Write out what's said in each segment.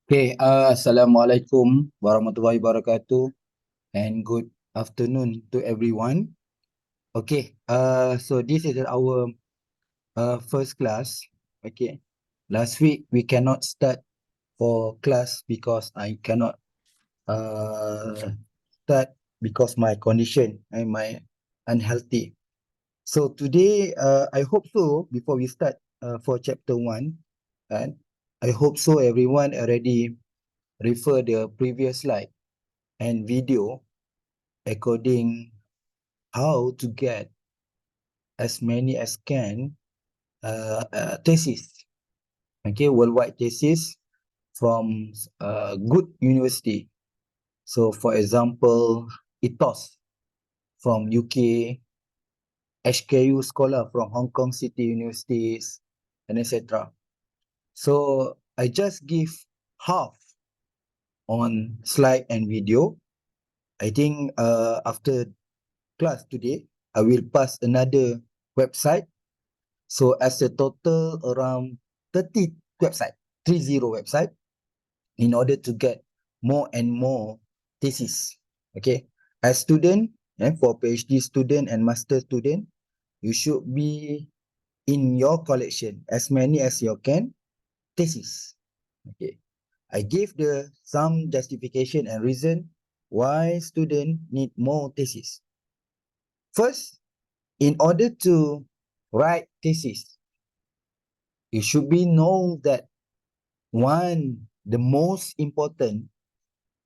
Assalamualaikum warahmatullahi wabarakatuh and good afternoon to everyone. So this is our first class. Okay, last week we cannot start for class because I cannot start because my condition and my unhealthy. So today, I hope so before we start for chapter one, and I hope so everyone already refer the previous slide and video according how to get as many as can thesis, okay, worldwide thesis from good university. So for example, ITOS from UK, HKU scholar from Hong Kong City Universities, and etc. So I just give half on slide and video. I think after class today, I will pass another website. So as a total around 30 website, 30 website, in order to get more and more thesis. Okay. As student, for PhD student and master student, you should be in your collection as many as you can thesis. Okay. I give the some justification and reason why student need more thesis. First, in order to write thesis, you should be know that the most important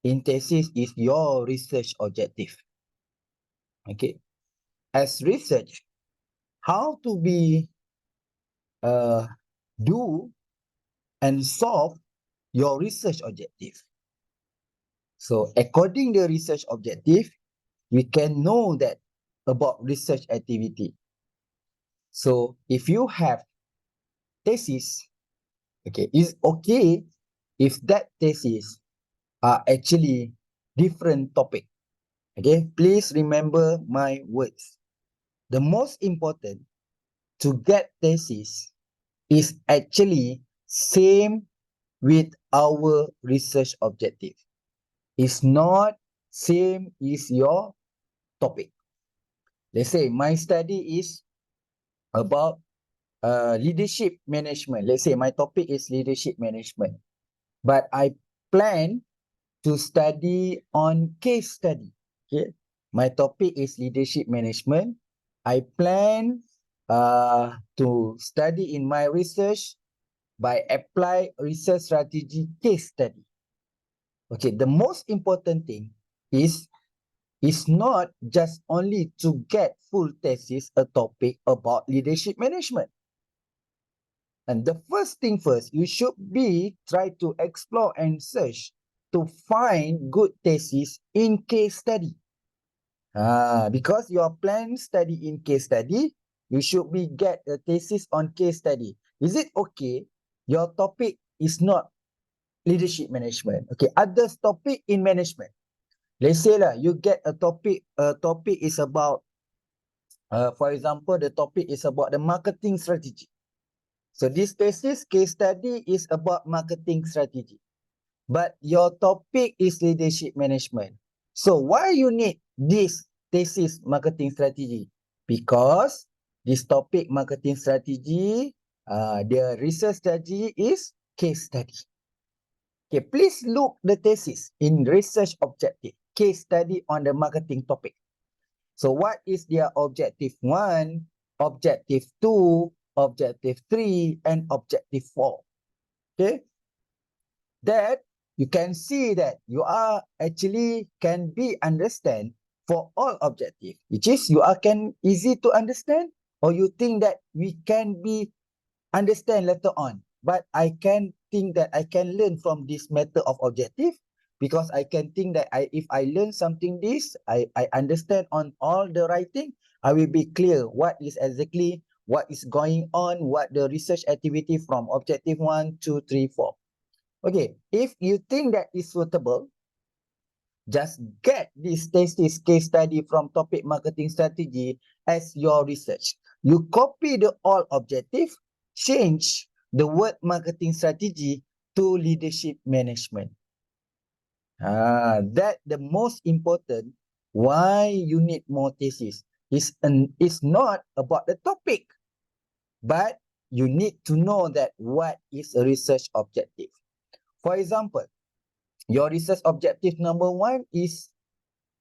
in thesis is your research objective. Okay, as research, how to be uh, do and solve your research objective. So according to the research objective, we can know that about research activity. So if you have thesis, okay, it's okay if that thesis are actually different topic. Okay, please remember my words. The most important to get thesis is actually same with our research objective. It's not same is your topic. Let's say my study is about leadership management. Let's say my topic is leadership management, but I plan to study on case study. Okay, my topic is leadership management. I plan to study in my research by apply research strategy case study. Okay, the most important thing is not just only to get full thesis a topic about leadership management. And the first thing first, you should be try to explore and search to find good thesis in case study. Because your plan study in case study, you should be get a thesis on case study. Is it okay? Your topic is not leadership management. Okay, other topic in management. Let's say lah, you get a topic is about, for example, the topic is about the marketing strategy. So this thesis case study is about marketing strategy. But your topic is leadership management. So why you need this thesis marketing strategy? Because this topic marketing strategy, the research strategy is case study. Okay, please look the thesis in research objective, case study on the marketing topic. So what is their objective 1, objective 2, objective 3, and objective 4? Okay, that you can see that you are actually can be understand for all objective, which is you are can easy to understand, or you think that we can be understand later on. But I can think that I can learn from this method of objective, because I can think that if I learn something this, I understand on all the writing, I will be clear what is exactly what is going on, what the research activity from objective 1, 2, 3, 4. Okay, if you think that is suitable, just get this thesis case study from topic marketing strategy as your research. You copy the all objective, change the word marketing strategy, to leadership management. That the most important why you need more thesis is not about the topic, but you need to know that what is a research objective. For example, your research objective number one is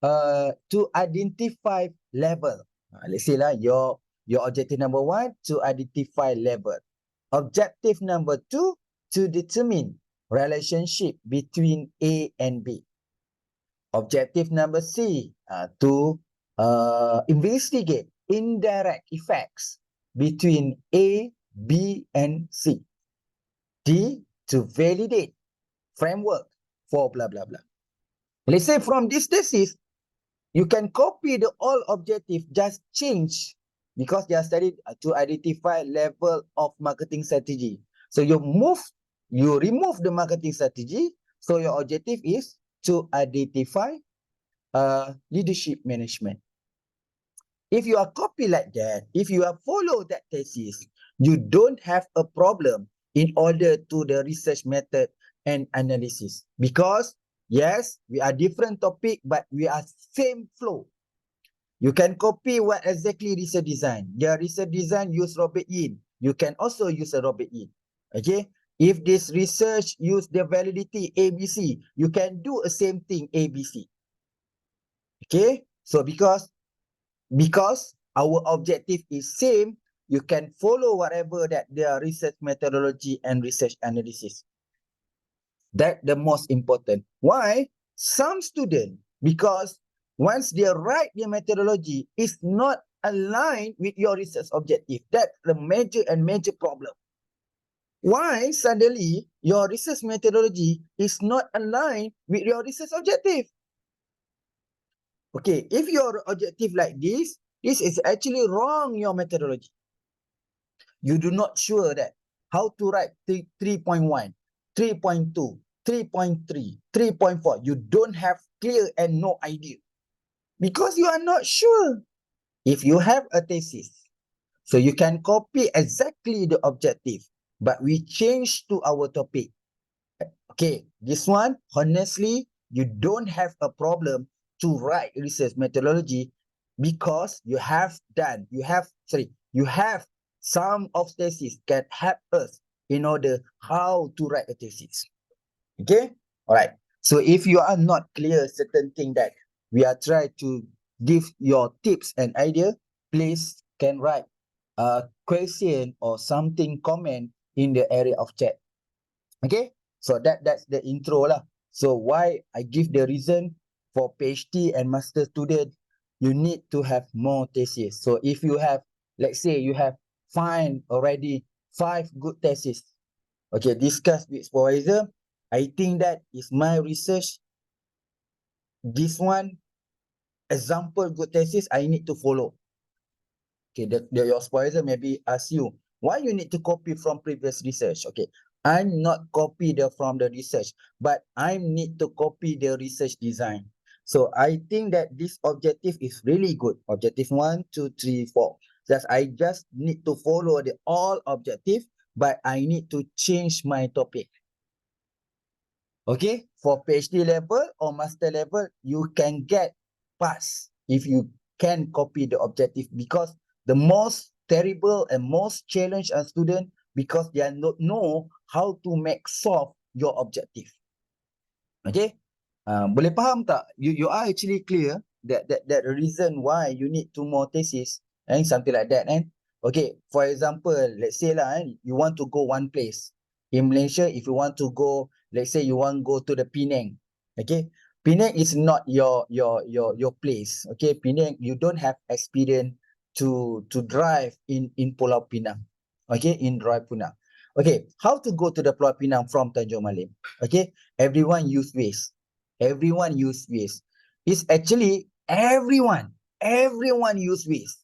to identify level. Let's say lah, your objective number one to identify level. Objective number two to determine relationship between A and B. Objective number C to investigate indirect effects between A, B, and C. D to validate framework for blah blah blah. Let's say from this thesis, you can copy the all objective, just change because they are studied to identify level of marketing strategy. So you remove the marketing strategy. So your objective is to identify leadership management. If you are copy like that, if you are follow that thesis, you don't have a problem in order to the research method and analysis, because yes, we are different topic, but we are same flow. You can copy what exactly research design. Their research design use Robert Yin. You can also use a Robert Yin. Okay. If this research use the validity ABC, you can do a same thing ABC. Okay. So because our objective is same, you can follow whatever that their research methodology and research analysis. That the most important. Why? Some student, because once they write their methodology, is not aligned with your research objective. That's the major problem. Why suddenly your research methodology is not aligned with your research objective? Okay, if your objective like this is actually wrong, your methodology. You do not sure that how to write 3.1, 3.2, 3.3, 3.4. You don't have clear and no idea because you are not sure. If you have a thesis, so you can copy exactly the objective, but we change to our topic. Okay, this one, honestly, you don't have a problem to write research methodology because you have some of thesis can help us in order how to write a thesis. Okay, all right. So if you are not clear certain thing that we are trying to give your tips and idea, please can write a question or something comment in the area of chat. Okay, so that's the intro lah. So why I give the reason for PhD and master student, you need to have more thesis. So if you have, let's say you have find already 5 good thesis, okay, discuss with supervisor. I think that is my research. This one, example good thesis, I need to follow. Okay, your supervisor maybe ask you, why you need to copy from previous research? Okay, I'm not copy from the research, but I need to copy the research design. So I think that this objective is really good. Objective 1, 2, 3, 4. I just need to follow the all objective, but I need to change my topic. Okay, for PhD level or master level, you can get pass if you can copy the objective, because the most terrible and most challenge a student because they don't know how to make solve your objective. Okay, boleh faham tak? You are actually clear that reason why you need 2 more thesis and something like that. And okay, for example, let's say lah, you want to go one place in Malaysia. If you want to go, let's say you want to go to the Penang. Okay, Penang is not your place. Okay, Penang, you don't have experience to drive in Pulau Pinang. Okay, in Pulau Pinang. Okay, how to go to the Pulau Pinang from Tanjung Malim? Okay, everyone use Waze. Everyone use Waze. It's actually everyone use Waze.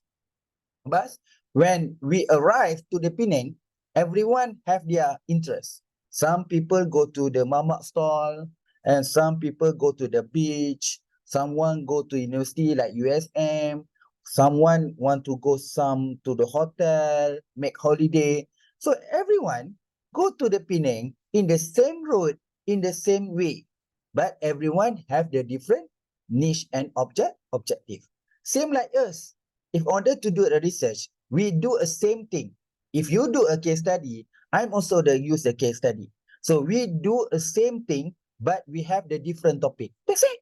But when we arrive to the Penang, everyone have their interest. Some people go to the mamak stall, and some people go to the beach. Someone go to university like USM. Someone want to go to the hotel, make holiday. So everyone go to the Penang in the same road, in the same way, but everyone have the different niche and objective. Same like us. If in order to do a research, we do a same thing. If you do a case study, I'm also use the case study. So we do a same thing, but we have the different topic. That's it.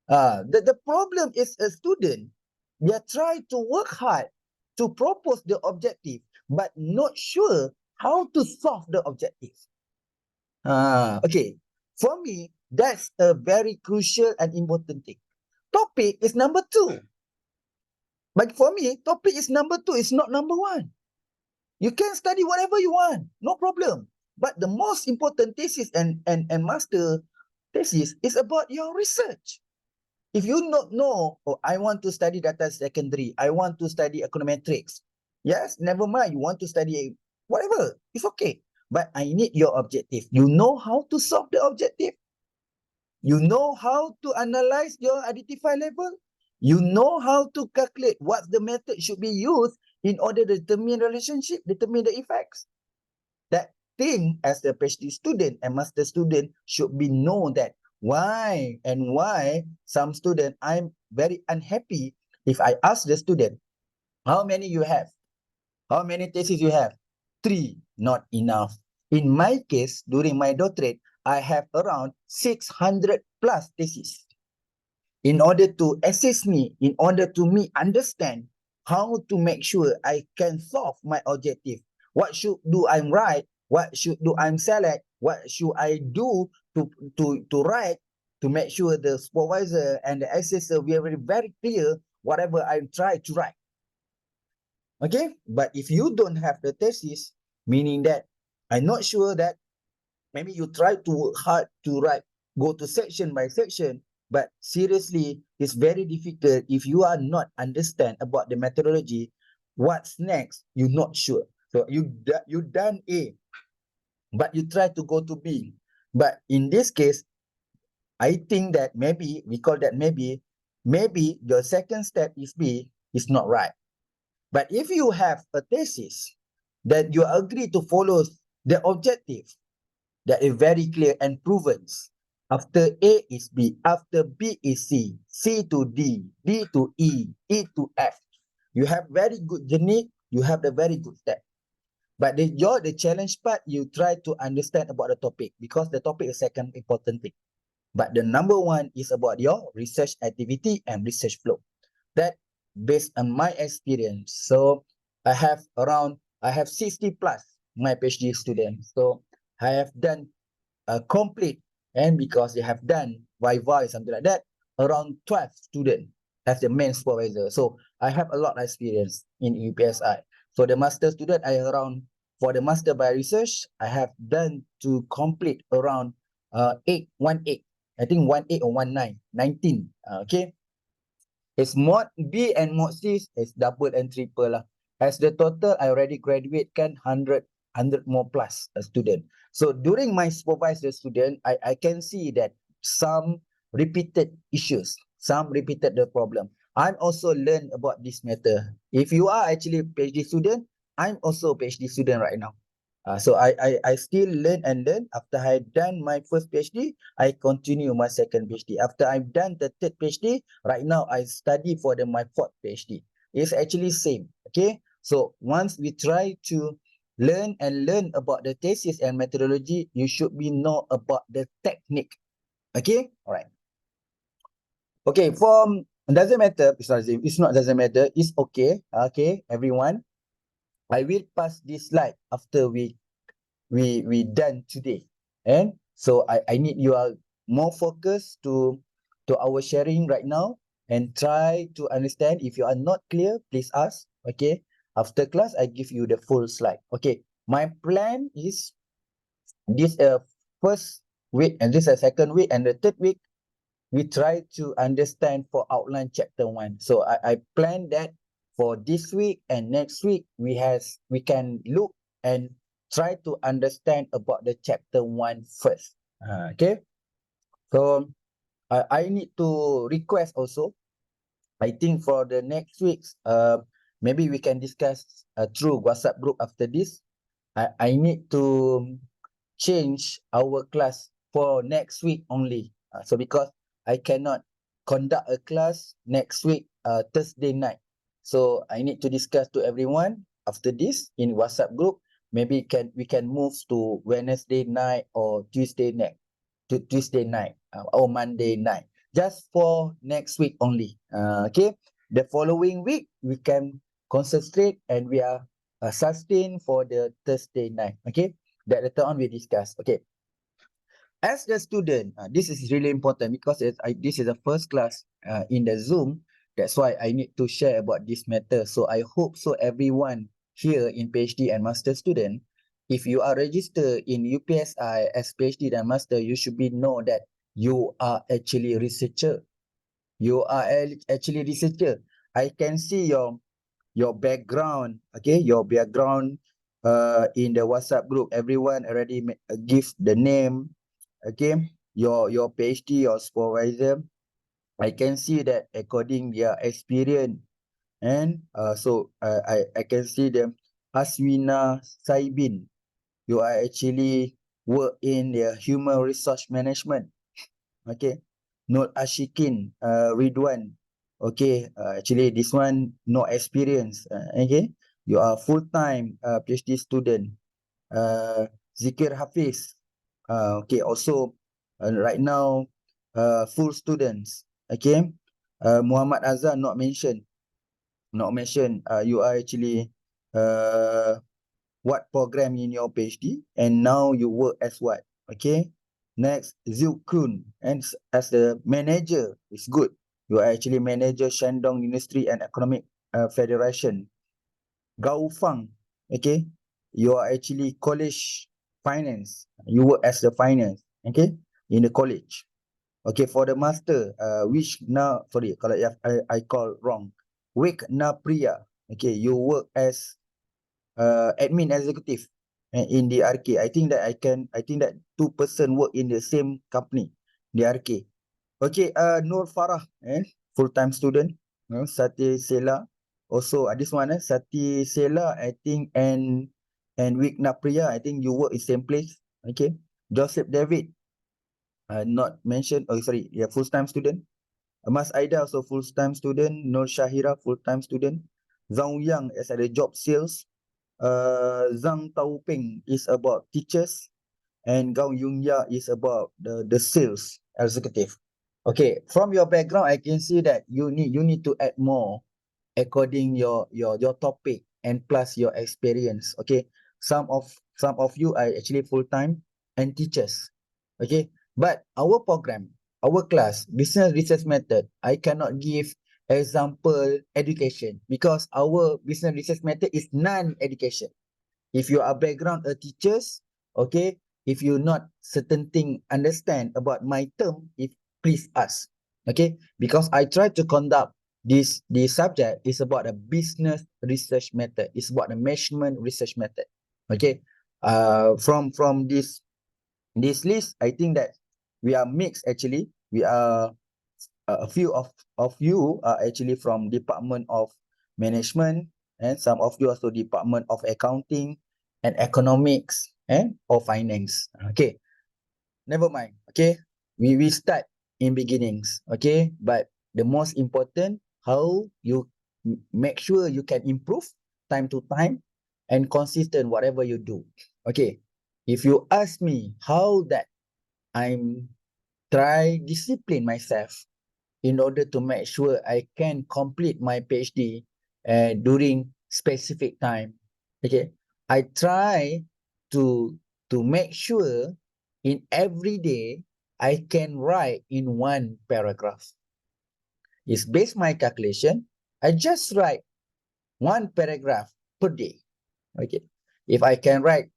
The problem is a student. They are trying to work hard to propose the objective, but not sure how to solve the objective. Okay. For me, that's a very crucial and important thing. Topic is number 2. But for me, topic is number 2, it's not number 1. You can study whatever you want, no problem. But the most important thesis and master thesis is about your research. If you not know, oh, I want to study data secondary, I want to study econometrics. Yes, never mind. You want to study whatever, it's okay. But I need your objective. You know how to solve the objective? You know how to analyze your identify level? You know how to calculate what the method should be used in order to determine relationship, determine the effects. That thing as a PhD student and master student should be know that why some student, I'm very unhappy if I ask the student, how many you have? How many theses you have? 3, not enough. In my case, during my doctorate, I have around 600 plus theses. In order to assist me, in order to me understand how to make sure I can solve my objective. What should do I'm right? What should do I'm select? What should I do to write to make sure the supervisor and the assessor we are very clear whatever I try to write. Okay, but if you don't have the thesis, meaning that I'm not sure that maybe you try to work hard to write, go to section by section, but seriously, it's very difficult if you are not understand about the methodology. What's next? You're not sure. So you done A, but you try to go to B. But in this case, I think that maybe we call that maybe your second step is B is not right. But if you have a thesis that you agree to follow the objective, that is very clear and proven. After A is B, after B is C, C to D, D to E, E to F. You have very good journey, you have the very good step. But the challenge part, you try to understand about the topic because the topic is second important thing. But the number 1 is about your research activity and research flow. That based on my experience. So I have 60 plus my PhD students. So I have done complete, and because they have done Viva something like that, around 12 students as the main supervisor. So I have a lot of experience in UPSI. So the master student, for the master by research, I have done to complete around 8. I think 18 or 19. Okay. It's mod B and mod C is double and triple lah. As the total, I already graduate kan 100 more plus a student. So during my supervisor student, I can see that some repeated issues, some repeated the problem. I'm also learn about this matter. If you are actually PhD student, I'm also PhD student right now. So I still learn and learn. After I done my first PhD, I continue my second PhD. After I've done the third PhD, right now I study for my fourth PhD. It's actually same. Okay. So once we try to learn about the thesis and methodology, you should be know about the technique. Okay. All right. Okay. Doesn't matter. It's not doesn't matter. It's okay. Okay, everyone. I will pass this slide after we done today. And so I need you all more focus to our sharing right now and try to understand. If you are not clear, please ask. Okay. After class, I give you the full slide. Okay. My plan is this first week and this second week and the third week, we try to understand for outline chapter 1. So I plan that for this week and next week, we can look and try to understand about the chapter 1 first. Okay. So I need to request also, I think for the next weeks, maybe we can discuss through WhatsApp group after this. I need to change our class for next week only. So because I cannot conduct a class next week, Thursday night. So I need to discuss to everyone after this in WhatsApp group. Maybe we can move to Wednesday night or Tuesday night, to Tuesday night or Monday night, just for next week only. Okay, the following week we can concentrate and we are sustain for the Thursday night. Okay, that later on we discuss. Okay, as the student, this is really important because this is the first class in the Zoom. That's why I need to share about this matter. So I hope so everyone here in PhD and master student, if you are registered in UPSI as PhD and master, you should be know that you are actually researcher. You are actually researcher. I can see your background, okay, your background in the WhatsApp group. Everyone already give the name, okay, your PhD, your supervisor. I can see that according their experience, and I can see them. Aswina Saibin, you are actually work in the human resource management. Okay, Nur Ashikin, Ridwan. Okay, actually this one no experience. Okay, you are full time PhD student. Zikir Hafiz. Okay, also right now full students. Okay, Muhammad Azhar not mentioned. Not mentioned. You are actually what program in your PhD and now you work as what? Okay. Next, Zilkun and as the manager is good. You are actually manager Shandong Industry and Economic Federation. Gao Fang, okay. You are actually college finance. You work as the finance, okay, in the college. Okay, for the master, which now sorry kalau I call wrong. Wik Na Priya. Okay, you work as admin executive in the RK. I think that two person work in the same company, the RK. Okay, Nur Farah, full time student. Sati Sela, also this one, Sati Sela, I think, and Wigna Priya, I think you work in same place. Okay, Joseph David, not mentioned. Oh, sorry, yeah, full time student. Mas Aida also full time student. Nur Shahira full time student. Zhang Yang as a job sales. Zhang Taoping is about teachers, and Gao Yungya is about the sales executive. Okay, from your background, I can see that you need to add more according your topic and plus your experience. Okay, some of you are actually full time and teachers. Okay, but our program, our class, business research method, I cannot give example education because our business research method is non-education. If you are background a teachers, okay, if you not certain thing understand about my term, if please ask, okay, because I try to conduct this subject is about a business research method. It's about the measurement research method. Okay, from this list, I think that we are mixed actually. We are a few of you are actually from Department of Management, and some of you also Department of Accounting and Economics and or Finance. Okay, never mind. Okay, we start in beginnings. Okay, but the most important, how you make sure you can improve time to time and consistent whatever you do. Okay, if you ask me how that I'm try discipline myself in order to make sure I can complete my PhD during specific time. Okay, I try to make sure in every day I can write in one paragraph. It's based my calculation. I just write one paragraph per day. Okay, if I can write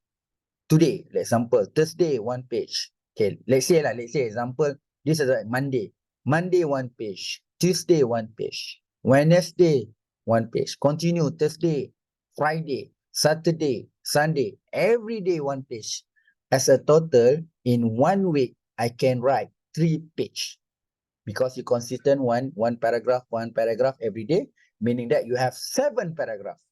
today, like example, Thursday, one page. Okay, let's say example, this is like Monday. Monday, one page. Tuesday, one page. Wednesday, one page. Continue Thursday, Friday, Saturday, Sunday, every day, one page. As a total, in 1 week, I can write 3 page. Because you consistent one paragraph every day, meaning that you have 7 paragraphs.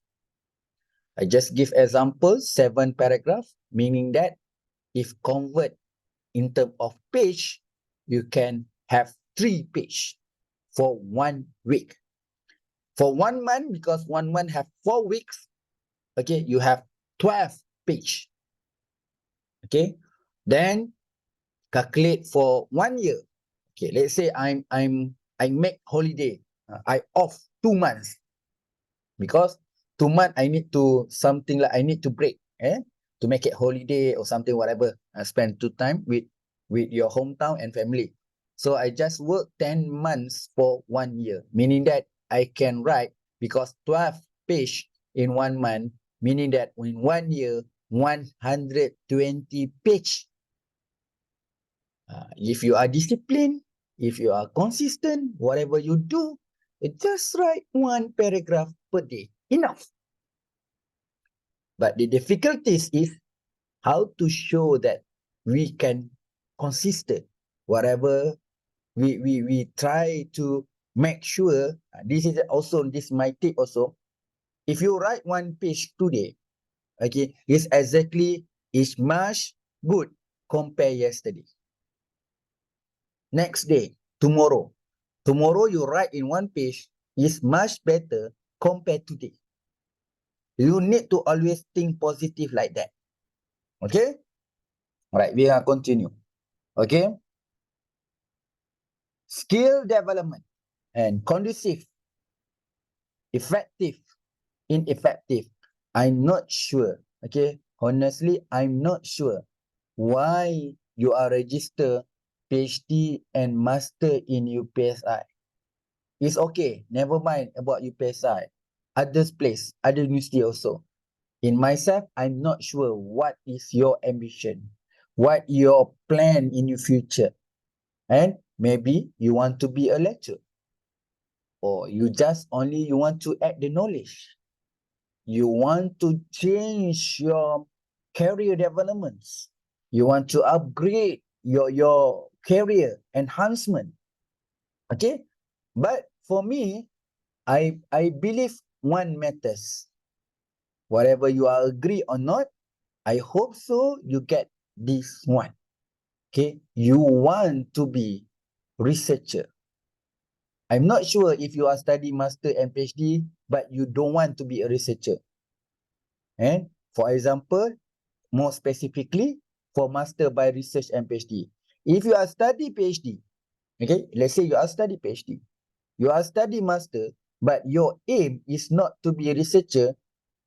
I just give example, 7 paragraph, meaning that if convert in term of page, you can have 3 page for 1 week. For 1 month, because 1 month have 4 weeks, okay, you have 12 page. Okay, then calculate for 1 year. Okay, let's say I make holiday, I off 2 months, because 2 months I need to something like I need to break, to make it holiday or something, whatever. I spend 2 time with your hometown and family. So I just work 10 months for 1 year, meaning that I can write, because 12 page in 1 month, meaning that in 1 year, 120 page. If you are disciplined, if you are consistent, whatever you do, just write 1 paragraph per day. Enough. But the difficulties is how to show that we can consistent. Whatever we try to make sure, this is also, this my tip also. If you write 1 page today, okay, it's exactly is much good compare yesterday. Next day, tomorrow you write in 1 page is much better compared to today. You need to always think positive like that. Okay? Alright, we are continue. Okay? Skill development and conducive, effective, ineffective. I'm not sure. Okay? Honestly, I'm not sure why you are registered PhD and master in UPSI. It's okay. Never mind about UPSI. Others place, other university also. In myself, I'm not sure what is your ambition, what your plan in your future. And maybe you want to be a lecturer, or you just only you want to add the knowledge. You want to change your career developments. You want to upgrade your career enhancement. Okay? But for me, I believe one matters. Whatever you are agree or not, I hope so you get this one. Okay? You want to be researcher. I'm not sure if you are study master and PhD, but you don't want to be a researcher. And for example, more specifically, for master by research and PhD. If you are study PhD, okay, let's say you are study PhD, you are study master, but your aim is not to be a researcher,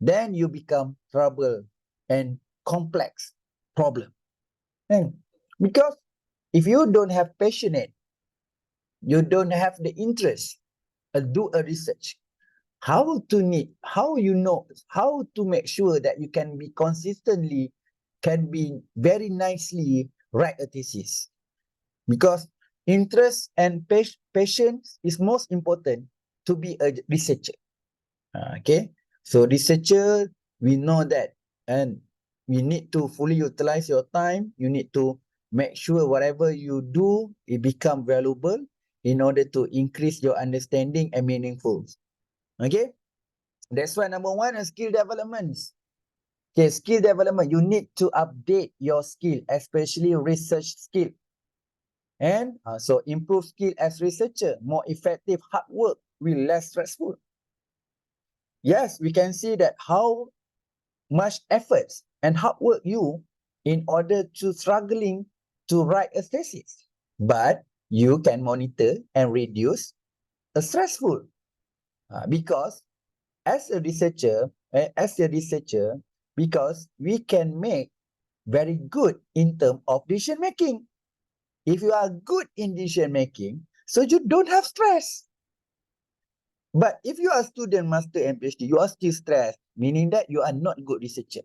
then you become trouble and complex problem. And because if you don't have passionate, you don't have the interest, do a research. How you know, how to make sure that you can be consistently, can be very nicely write a thesis. Because interest and patience is most important to be a researcher. Okay, so researcher, we know that, and we need to fully utilize your time. You need to make sure whatever you do, it become valuable in order to increase your understanding and meaningful. Okay, that's why number 1 is skill developments. Okay, skill development, you need to update your skill, especially research skill. And so improve skill as researcher, more effective hard work will less stressful. Yes, we can see that how much efforts and hard work you in order to struggling to write a thesis. But you can monitor and reduce a stressful, because as a researcher, because we can make very good in terms of decision making. If you are good in decision making, so you don't have stress. But if you are student, master, and PhD, you are still stressed, meaning that you are not good researcher.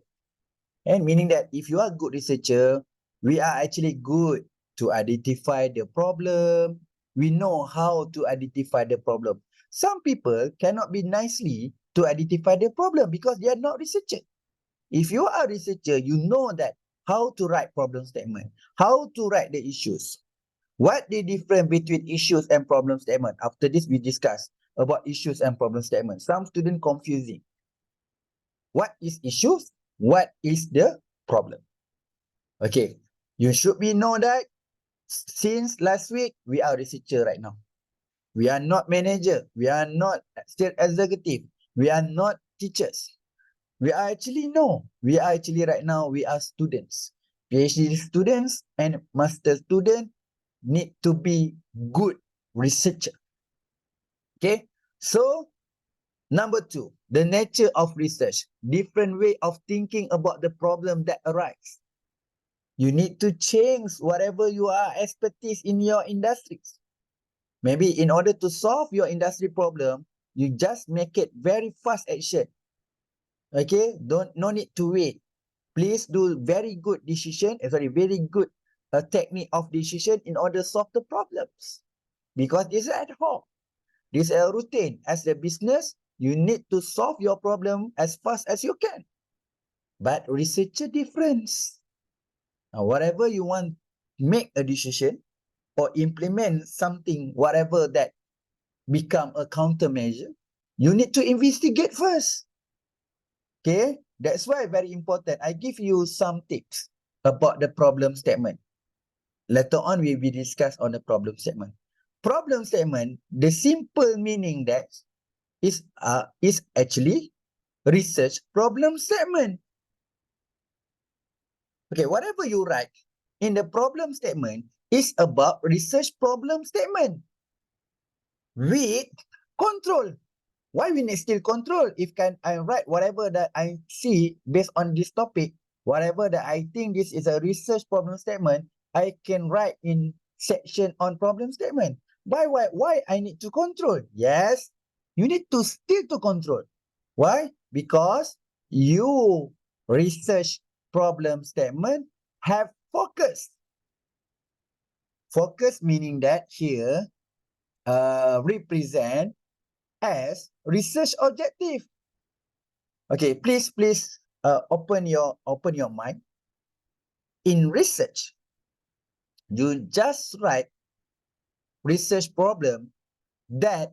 And meaning that if you are good researcher, we are actually good to identify the problem. We know how to identify the problem. Some people cannot be nicely to identify the problem because they are not researcher. If you are a researcher, you know that how to write problem statement, how to write the issues. What the difference between issues and problem statement? After this, we discuss about issues and problem statement. Some students confusing. What is issues? What is the problem? Okay, you should be know that since last week, we are researcher right now. We are not manager. We are not state executive. We are not teachers. We are actually no. We are actually right now, we are students. PhD students and master student need to be good researcher. Okay. So number two, the nature of research, different way of thinking about the problem that arise. You need to change whatever you are expertise in your industries. Maybe in order to solve your industry problem, you just make it very fast action. Okay, no need to wait. Please do very good decision, very good technique of decision in order to solve the problems. Because this is ad hoc. This is a routine. As a business, you need to solve your problem as fast as you can. But researcher difference. Now, whatever you want, make a decision or implement something, whatever that become a countermeasure, you need to investigate first. Okay, that's why very important. I give you some tips about the problem statement. Later on, we will discuss on the problem statement. Problem statement, the simple meaning that is actually research problem statement. Okay, whatever you write in the problem statement is about research problem statement with control. Why we need still control? If I write whatever that I see based on this topic, whatever that I think this is a research problem statement, I can write in section on problem statement. Why I need to control? Yes, you need to still to control. Why? Because you research problem statement have focus. Focus meaning that here represent as research objective. Okay, please open your mind. In research, you just write research problem that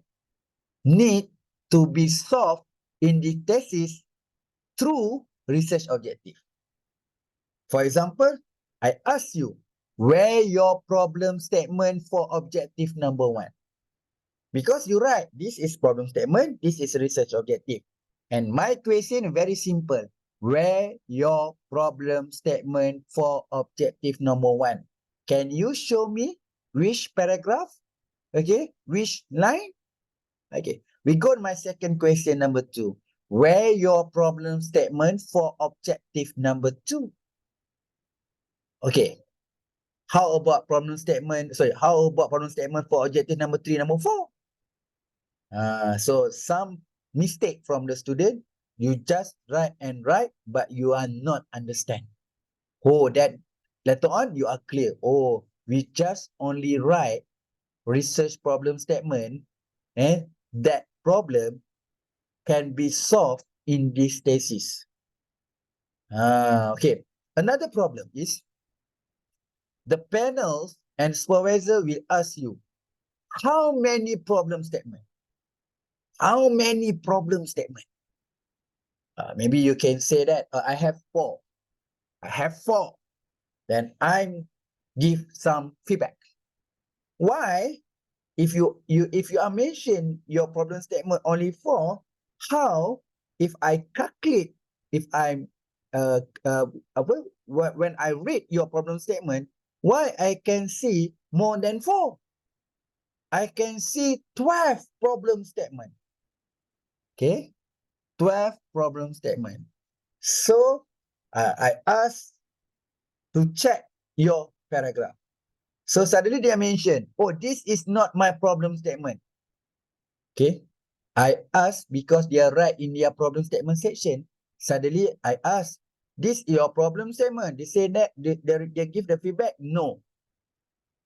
need to be solved in the thesis through research objective. For example, I ask you, where your problem statement for objective number 1? Because you write, this is problem statement, this is research objective. And my question very simple. Where your problem statement for objective number 1? Can you show me which paragraph? Okay, which line? Okay, we go to my second question number 2. Where your problem statement for objective number 2? Okay, how about problem statement? Sorry, how about problem statement for objective number 3, number 4? So some mistake from the student, you just write and write, but you are not understand. Oh, that later on you are clear. Oh, we just only write research problem statement, and that problem can be solved in this thesis. Okay. Another problem is the panels and supervisor will ask you, how many problem statement? How many problem statement? Maybe you can say that I have 4. I have 4. Then I give some feedback. Why? If you are mention your problem statement only 4, how if I calculate, if I'm when I read your problem statement, why I can see more than 4? I can see 12 problem statement. Okay, 12 problem statement. So I ask to check your paragraph. So suddenly they mention, oh, this is not my problem statement. Okay. I ask because they are right in their problem statement section. Suddenly I ask, this is your problem statement. They say that they give the feedback, no.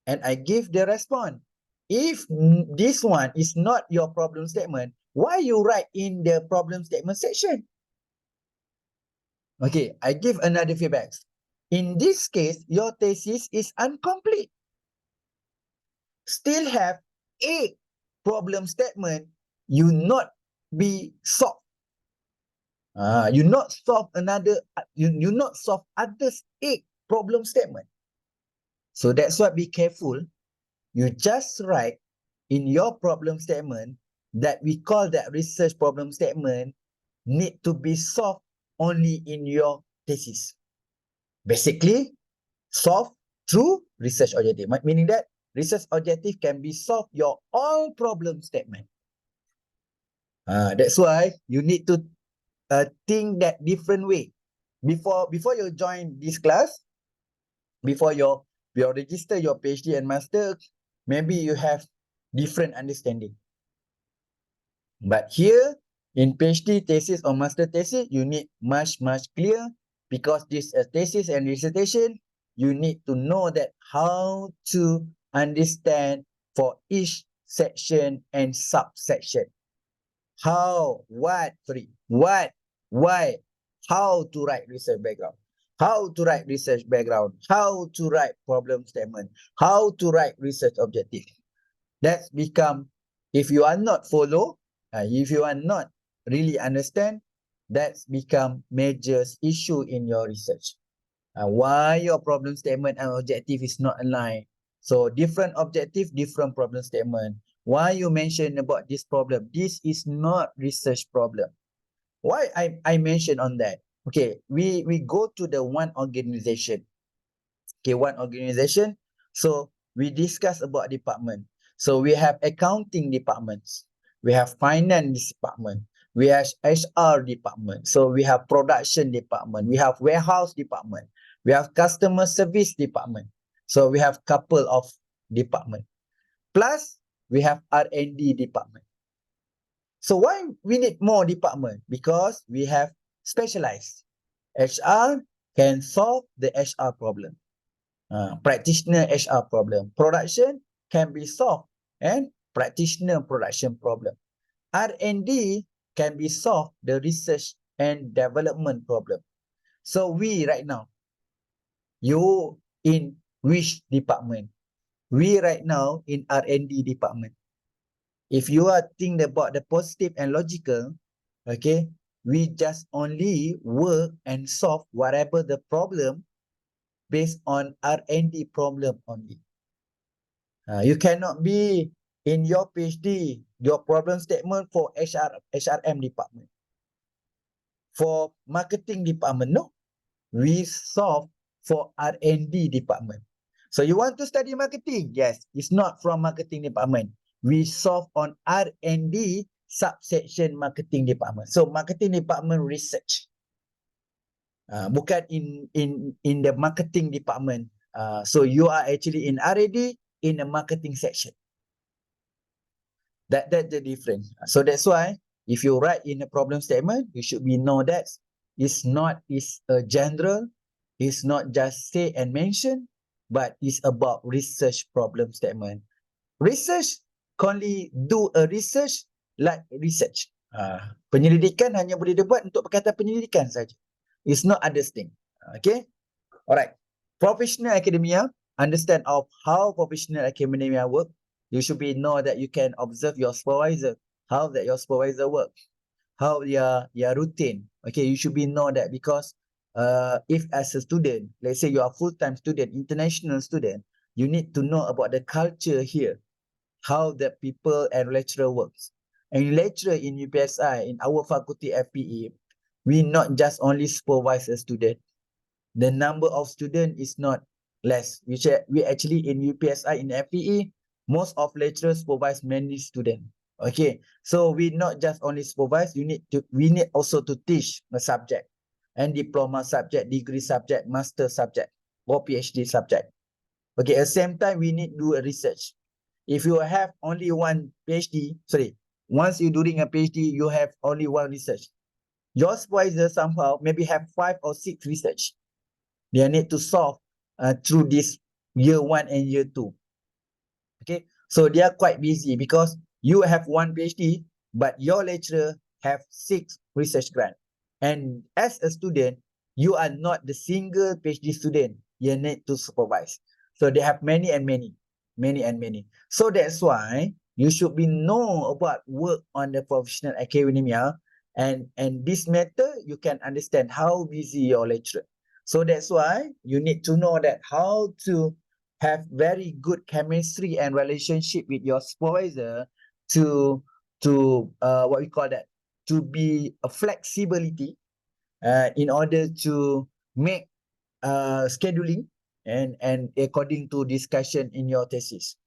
And I give the response. If this one is not your problem statement, why you write in the problem statement section? Okay, I give another feedback. In this case, your thesis is incomplete. Still have 8 problem statement you not be solved. You not solve you not solve others' 8 problem statement. So that's why be careful. You just write in your problem statement that we call that research problem statement need to be solved only in your thesis. Basically, solve through research objective, meaning that research objective can be solved your all problem statement. That's why you need to think that different way. Before you join this class, before you register your PhD and master, maybe you have different understanding. But here in PhD thesis or master thesis, you need much clear, because this thesis and dissertation, you need to know that how to understand for each section and subsection. How, what, why, how to write research background, how to write research background, how to write problem statement, how to write research objective. That's become, if you are not follow, if you are not really understand, that's become major issue in your research. Why your problem statement and objective is not aligned. So different objective, different problem statement. Why you mention about this problem? This is not research problem. Why I mention on that? Okay, we go to the one organization. Okay, one organization. So we discuss about department. So we have accounting departments. We have finance department. We have HR department. So we have production department. We have warehouse department. We have customer service department. So we have couple of department. Plus we have R&D department. So why we need more department? Because we have specialized. HR can solve the HR problem. Practitioner HR problem. Production can be solved and practitioner production problem. R&D can be solved the research and development problem. So we right now, you in which department? We right now in R&D department. If you are thinking about the positive and logical, okay, we just only work and solve whatever the problem based on R&D problem only. You cannot be in your PhD, your problem statement for HRM department. For marketing department, no. We solve for R&D department. So you want to study marketing? Yes, it's not from marketing department. We solve on R&D subsection marketing department. So marketing department research. Bukan in the marketing department. So you are actually in R&D in the marketing section. That's the difference. So that's why if you write in a problem statement, you should be know that it's a general, it's not just say and mention, but it's about research problem statement. Research only do a research like research. Penyelidikan hanya boleh dibuat untuk perkataan penyelidikan saja. It's not other thing. Okay. Alright. Professional academia, understand of how professional academia work. You should be know that you can observe your supervisor, how that your supervisor works, how their routine. Okay, you should be know that, because if as a student, let's say you are full-time student, international student, you need to know about the culture here, how the people and lecturer works. And lecturer in UPSI, in our faculty FPE, we not just only supervise a student. The number of students is not less. We actually in UPSI, in FPE, most of lecturers supervise many students. Okay, so we not just only supervise, we need also to teach a subject, and diploma subject, degree subject, master subject, or PhD subject. Okay, at the same time, we need to do a research. If you have only one PhD, once you doing a PhD, you have only one research. Your supervisor somehow maybe have 5 or 6 research. They need to solve through this year 1 and year 2. Okay, so they are quite busy because you have one PhD, but your lecturer have 6 research grant. And as a student, you are not the single PhD student you need to supervise. So they have many and many. So that's why you should be know about work on the professional academia And this matter, you can understand how busy your lecturer. So that's why you need to know that how to have very good chemistry and relationship with your supervisor to what we call that, to be a flexibility in order to make scheduling and according to discussion in your thesis.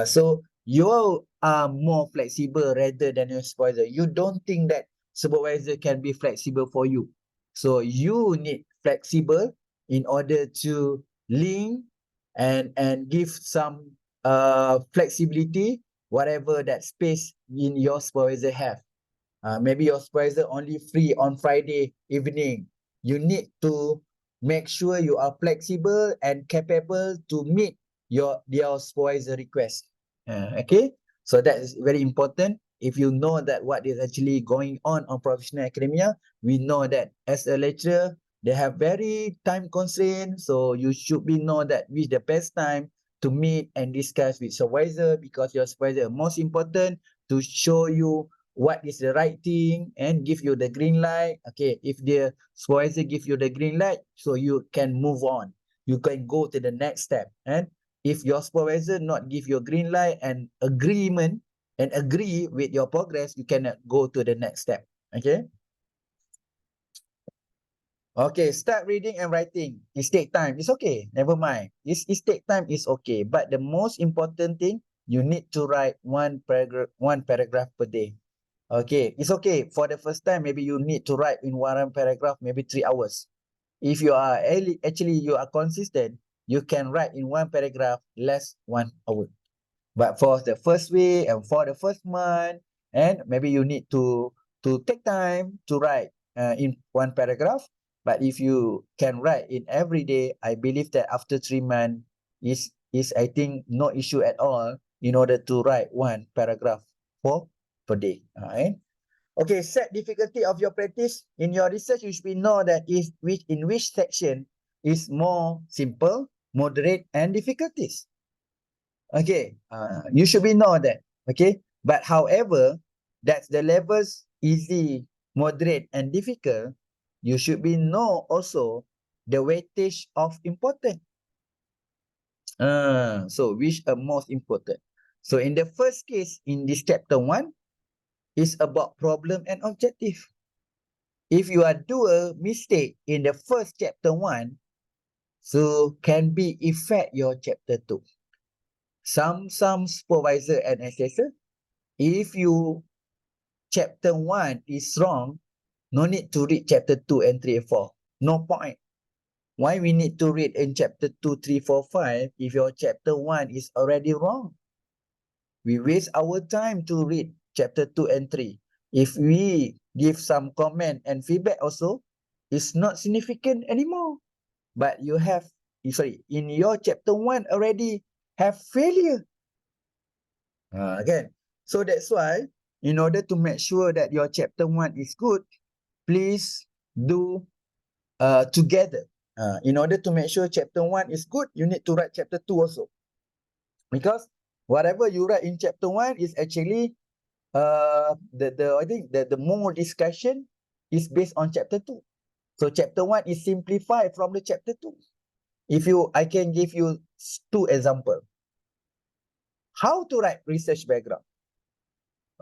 So you are more flexible rather than your supervisor. You don't think that supervisor can be flexible for you. So you need flexible in order to link and give some flexibility, whatever that space in your supervisor have. Maybe your supervisor only free on Friday evening. You need to make sure you are flexible and capable to meet your supervisor request. Okay, so that is very important. If you know that what is actually going on professional academia, we know that as a lecturer, they have very time constraint. So you should be know that which the best time to meet and discuss with supervisor, because your supervisor most important to show you what is the right thing and give you the green light. Okay, if the supervisor give you the green light, so you can move on. You can go to the next step. And if your supervisor not give you a green light and agreement and agree with your progress, you cannot go to the next step. Okay. Okay, start reading and writing. It take time. It's okay. Never mind. It take time. It's okay. But the most important thing, you need to write one paragraph per day. Okay, it's okay. For the first time, maybe you need to write in one paragraph, maybe 3 hours. If you are actually you are consistent, you can write in one paragraph less 1 hour. But for the first week and for the first month, and maybe you need to take time to write in one paragraph. But if you can write in every day, I believe that after 3 months is I think no issue at all in order to write one paragraph for per day. All right. Okay, set difficulty of your practice. In your research, you should know that in which section is more simple, moderate, and difficulties. Okay, you should be know that. Okay, but however, that's the levels easy, moderate, and difficult. You should be know also the weightage of important. So which are most important? So in the first case, in this chapter 1, is about problem and objective. If you are do a mistake in the first chapter 1, so can be affect your chapter 2. Some supervisor and assessor, if you chapter 1 is wrong, no need to read chapter 2 and 3 and 4. No point. Why we need to read in chapter 2, 3, 4, 5 if your chapter 1 is already wrong? We waste our time to read chapter 2 and 3. If we give some comment and feedback also, it's not significant anymore. But you have, in your chapter 1 already have failure. Again, so that's why in order to make sure that your chapter 1 is good, please do together. In order to make sure chapter 1 is good, you need to write chapter 2 also. Because whatever you write in chapter 1 is actually I think the more discussion is based on chapter 2. So chapter 1 is simplified from the chapter 2. I can give you 2 examples. How to write research background.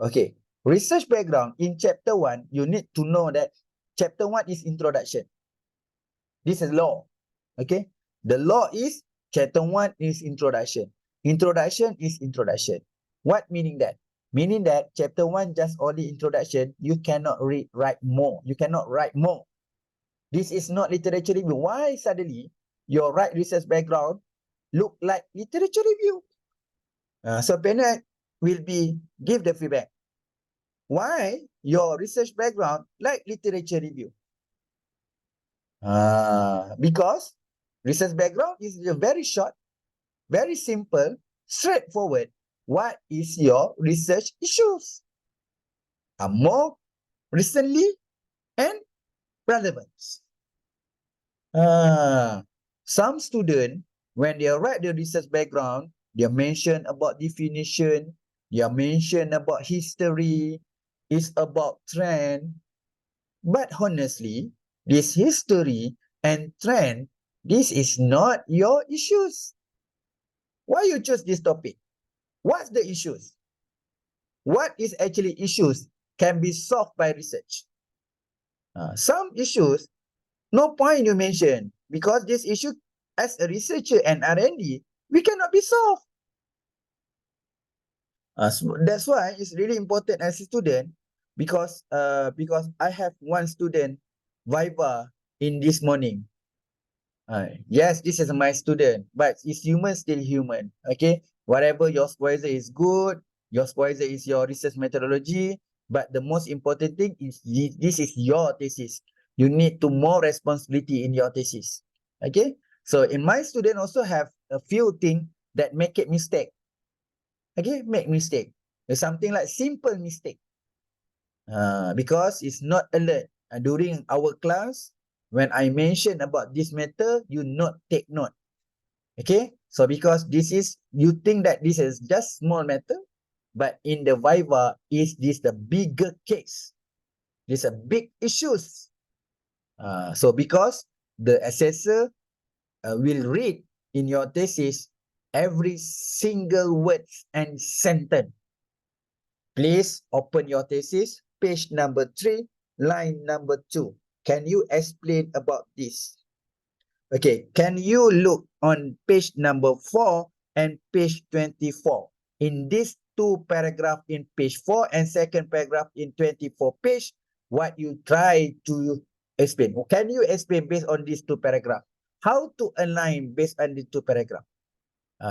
Okay, research background in chapter 1, you need to know that chapter 1 is introduction. This is law. Okay, the law is chapter 1 is introduction. Introduction is introduction. What meaning that? Meaning that chapter 1 just only introduction, you cannot write more. You cannot write more. This is not literature review. Why suddenly your right research background look like literature review? So panel will give the feedback. Why your research background like literature review? Because research background is very short, very simple, straightforward. What is your research issues? More recently and relevance. Some student, when they write the research background, they mention about definition, they mention about history, it's about trend, But honestly, this history and trend, this is not your issues. Why you choose this topic? What's the issues? What is actually issues can be solved by research. Some issues, no point you mention, because this issue as a researcher and R&D, we cannot be solved. So that's why it's really important as a student, because I have one student, Viva, in this morning. Yes, this is my student, but is human still human? Okay, whatever your supervisor is good, your supervisor is your research methodology, but the most important thing is this is your thesis. You need to more responsibility in your thesis. Okay, so in my student also have a few things that make it mistake. Okay, make mistake. There's something like simple mistake. Because it's not alert. During our class, when I mention about this matter, you not take note. Okay, so because this is, you think that this is just small matter, but in the Viva, is this the bigger case? This a big issues. So because the assessor will read in your thesis every single words and sentence. Please open your thesis, page number 3, line number 2. Can you explain about this? Okay, can you look on page number 4 and page 24? In these two paragraph in page 4 and second paragraph in 24 page, what you try to explain? Can you explain based on these two paragraph? How to align based on these two paragraph?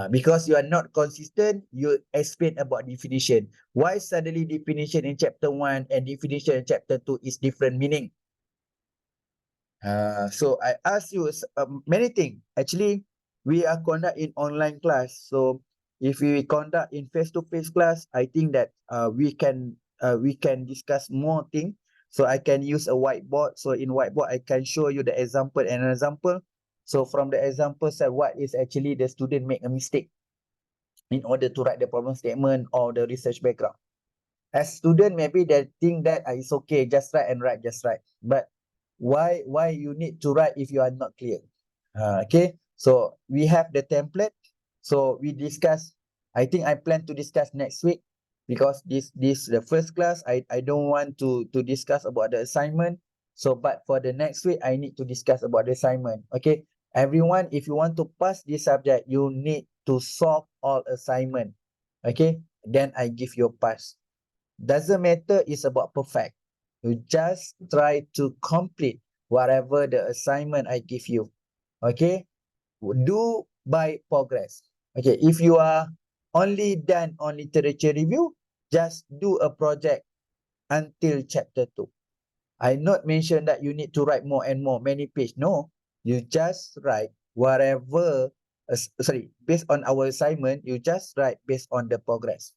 Because you are not consistent, you explain about definition. Why suddenly definition in chapter 1 and definition in chapter 2 is different meaning? So I ask you many things. Actually, we are conduct in online class. So if we conduct in face-to-face class, I think that we can discuss more things. So I can use a whiteboard. So in whiteboard, I can show you the example and an example. So from the example set, what is actually the student make a mistake in order to write the problem statement or the research background. As student, maybe they think that it's okay, just write and write, just write. But why you need to write if you are not clear? Okay, so we have the template. So we discuss. I think I plan to discuss next week, because this the first class. I don't want to discuss about the assignment. So but for the next week, I need to discuss about the assignment. Okay, everyone, if you want to pass this subject, you need to solve all assignment. Okay, then I give you a pass. Doesn't matter it's about perfect. You just try to complete whatever the assignment I give you. Okay, do by progress. Okay, if you are only done on literature review, just do a project until chapter 2. I not mention that you need to write more and more, many page. No, you just write whatever, based on our assignment, you just write based on the progress.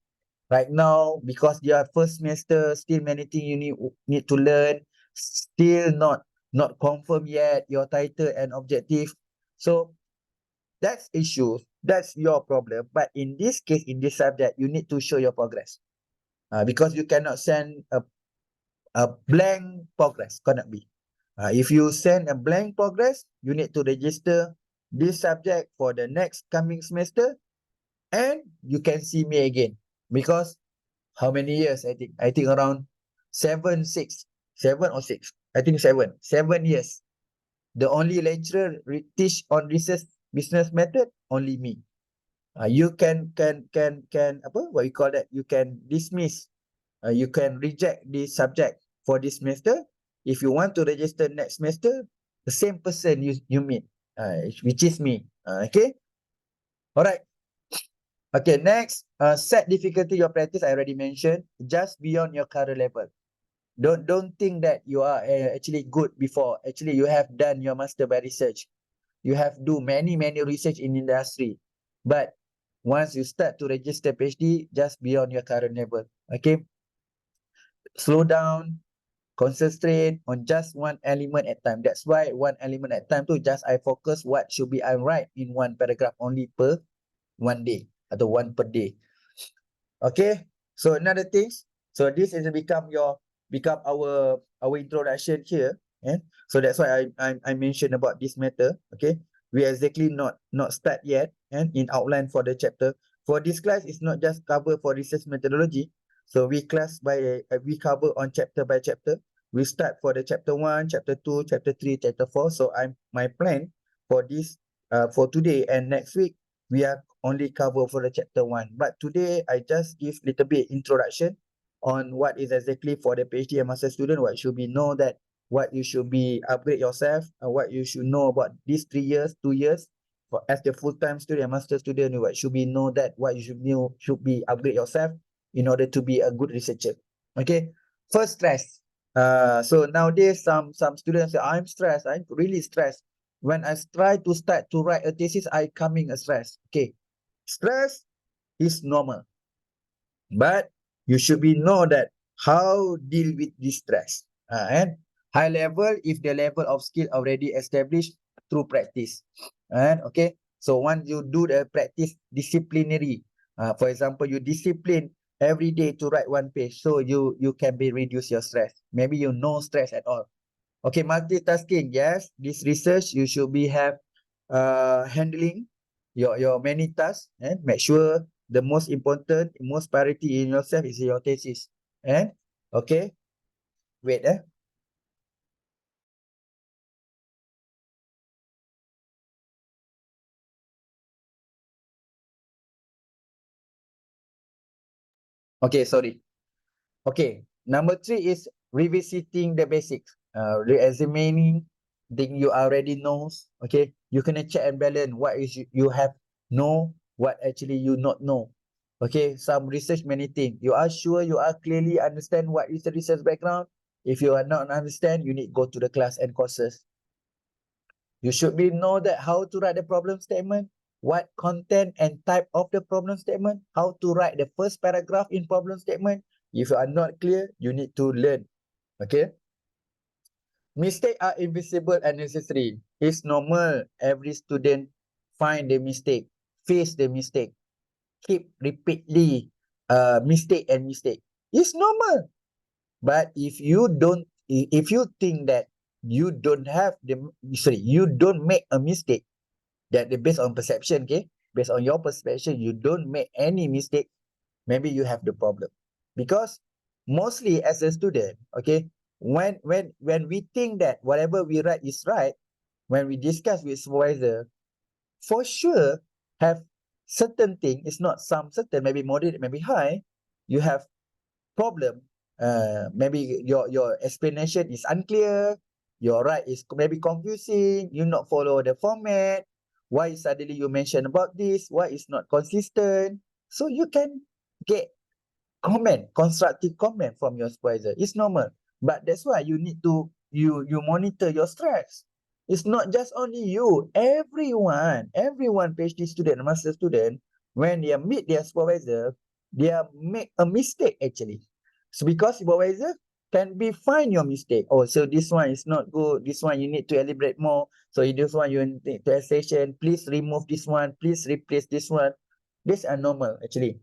Right now, because you are first semester, still many things you need to learn, still not confirm yet your title and objective. So that's issue, that's your problem. But in this case, in this subject, you need to show your progress. Because you cannot send a blank progress, cannot be. If you send a blank progress, you need to register this subject for the next coming semester, and you can see me again. Because how many years? I think around 7, 6, 7 or 6. I think 7. 7 years. The only lecturer teach on research business method, only me. You can apa? What you call that? You can dismiss. You can reject this subject for this semester. If you want to register next semester, the same person you meet, which is me. Okay. Alright. Okay, next, set difficulty your practice. I already mentioned, just beyond your current level. Don't think that you are actually good before. Actually, you have done your master by research. You have do many research in industry. But once you start to register PhD, just beyond your current level. Okay, slow down, concentrate on just one element at time. That's why one element at time tu just I focus what should be I write in one paragraph only per one day atau one per day. Okay, so another things. So this is become your become our introduction here. So that's why I mentioned about this matter. Okay, we exactly not start yet and in outline for the chapter. For this class, it's not just cover for research methodology. So we cover on chapter by chapter. We start for the chapter 1, chapter 2, chapter 3, chapter 4. So my plan for this for today and next week, we are only cover for the chapter 1. But today I just give little bit introduction on what is exactly for the PhD and master student, what should be know that what you should be upgrade yourself, what you should know about these 3 years, 2 years for as the full-time student and master student, what should be know that what you should know should be upgrade yourself in order to be a good researcher. Okay, first stress. So nowadays some students say I'm stressed, I'm really stressed. When I try to start to write a thesis, I coming a stress. Okay, stress is normal, but you should be know that how deal with this stress. And high level, if the level of skill already established through practice. And okay, so once you do the practice disciplinary, for example, you discipline every day to write 1 page, so you can be reduce your stress. Maybe you no stress at all. Okay, multitasking. Yes, this research you should be have handling your many tasks and make sure the most important, most priority in yourself is your thesis. And okay, wait. Okay, sorry. Okay, number 3 is revisiting the basics. Re-examining thing you already knows. Okay, you can check and balance what is you have know, what actually you not know. Okay, some research many things. You are sure you are clearly understand what is the research background. If you are not understand, you need go to the class and courses. You should be know that how to write the problem statement, what content and type of the problem statement, how to write the first paragraph in problem statement. If you are not clear, you need to learn. Okay. Mistakes are invisible and necessary. It's normal. Every student find the mistake, face the mistake, keep repeatedly mistake. It's normal. But if you think that you don't have you don't make a mistake, that based on perception, okay, based on your perception, you don't make any mistake, maybe you have the problem. Because mostly as a student, okay, when we think that whatever we write is right, when we discuss with supervisor, for sure have certain thing, it's not some certain, maybe moderate, maybe high, you have problem. Maybe your explanation is unclear, your right is maybe confusing, you not follow the format, why suddenly you mention about this, why is not consistent. So you can get comment, constructive comment from your supervisor. It's normal. But that's why you need to you monitor your stress. It's not just only you, everyone PhD student, master student, when they meet their supervisor, they make a mistake actually. So because supervisor can be find your mistake. Oh, so this one is not good. This one you need to elaborate more. So this one you need to add session. Please remove this one. Please replace this one. These are normal actually.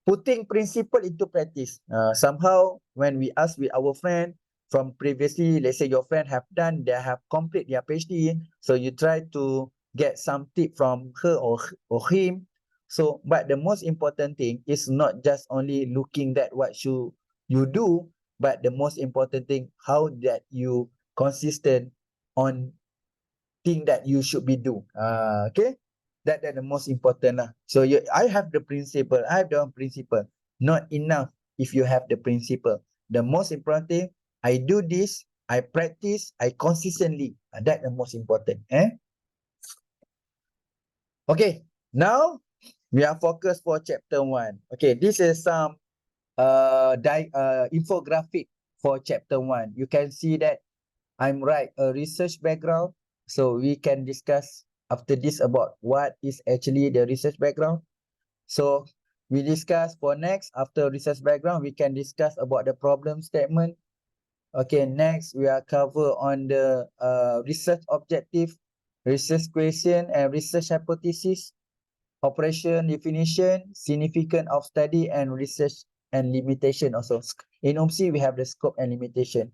Putting principle into practice. Somehow, when we ask with our friend from previously, let's say your friend have done, they have complete their PhD, so you try to get some tip from her or him. So, but the most important thing is not just only looking that what you do, but the most important thing how that you consistent on thing that you should be do. Okay, that the most important lah. So I have the principle. I have the principle. Not enough if you have the principle. The most important thing, I do this. I practice. I consistently. That the most important. Okay. Now we are focused for chapter 1. Okay. This is some infographic for chapter 1. You can see that I'm right, a research background. So we can discuss after this about what is actually the research background. So we discuss for next, after research background, we can discuss about the problem statement. Okay, next we are cover on the research objective, research question and research hypothesis, operation definition, significance of study and research and limitation also. In OMSI, we have the scope and limitation.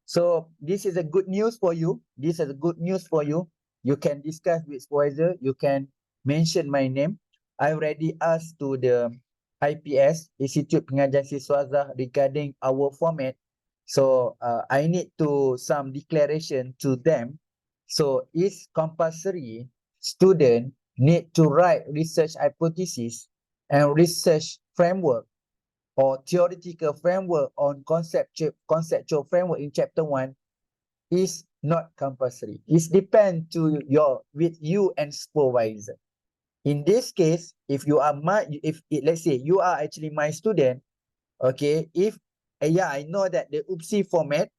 So this is a good news for you. This is a good news for you. You can discuss with supervisor. You can mention my name. I already asked to the IPS, Institute Pengajian Siswaza, regarding our format. So I need to some declaration to them. So it's compulsory student need to write research hypothesis and research framework or theoretical framework on conceptual framework in chapter 1 is not compulsory. It depends to your with you and supervisor. In this case, if you are let's say you are actually my student, okay, if yeah, I know that the UPSI format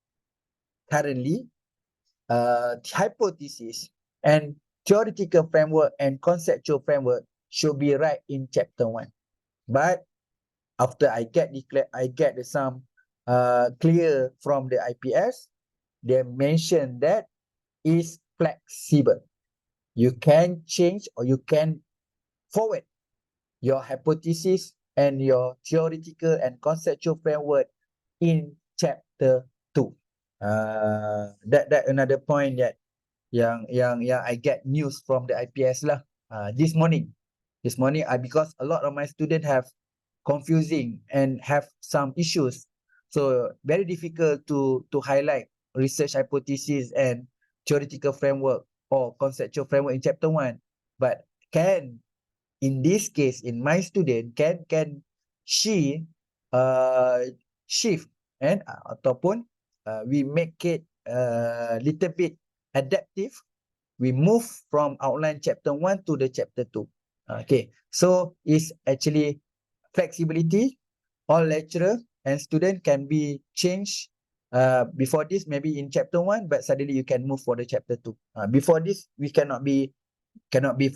currently hypothesis and theoretical framework and conceptual framework should be right in chapter 1. But after I get some clear from the IPS, they mention that is flexible. You can change or you can forward your hypothesis and your theoretical and conceptual framework in chapter 2. That another point that yang I get news from the IPS lah. This morning, because a lot of my students have confusing and have some issues, so very difficult to highlight research hypothesis and theoretical framework or conceptual framework in chapter 1. But in this case, in my student, can she shift and ataupun we make it little bit adaptive. We move from outline chapter 1 to the chapter 2. Okay, so it's actually flexibility. All lecturer and student can be changed. Before this, maybe in chapter 1, but suddenly you can move for the chapter 2. Before this, we cannot be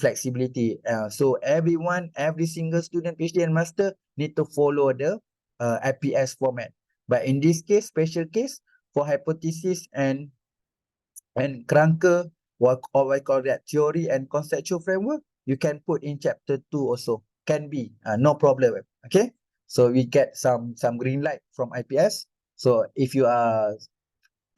flexibility. So every single student, PhD and master need to follow the IPS format. But in this case, special case for hypothesis and kerangka, or I call that theory and conceptual framework, you can put in chapter 2 also. Can be, no problem. Okay, so we get some green light from IPS. So if you are,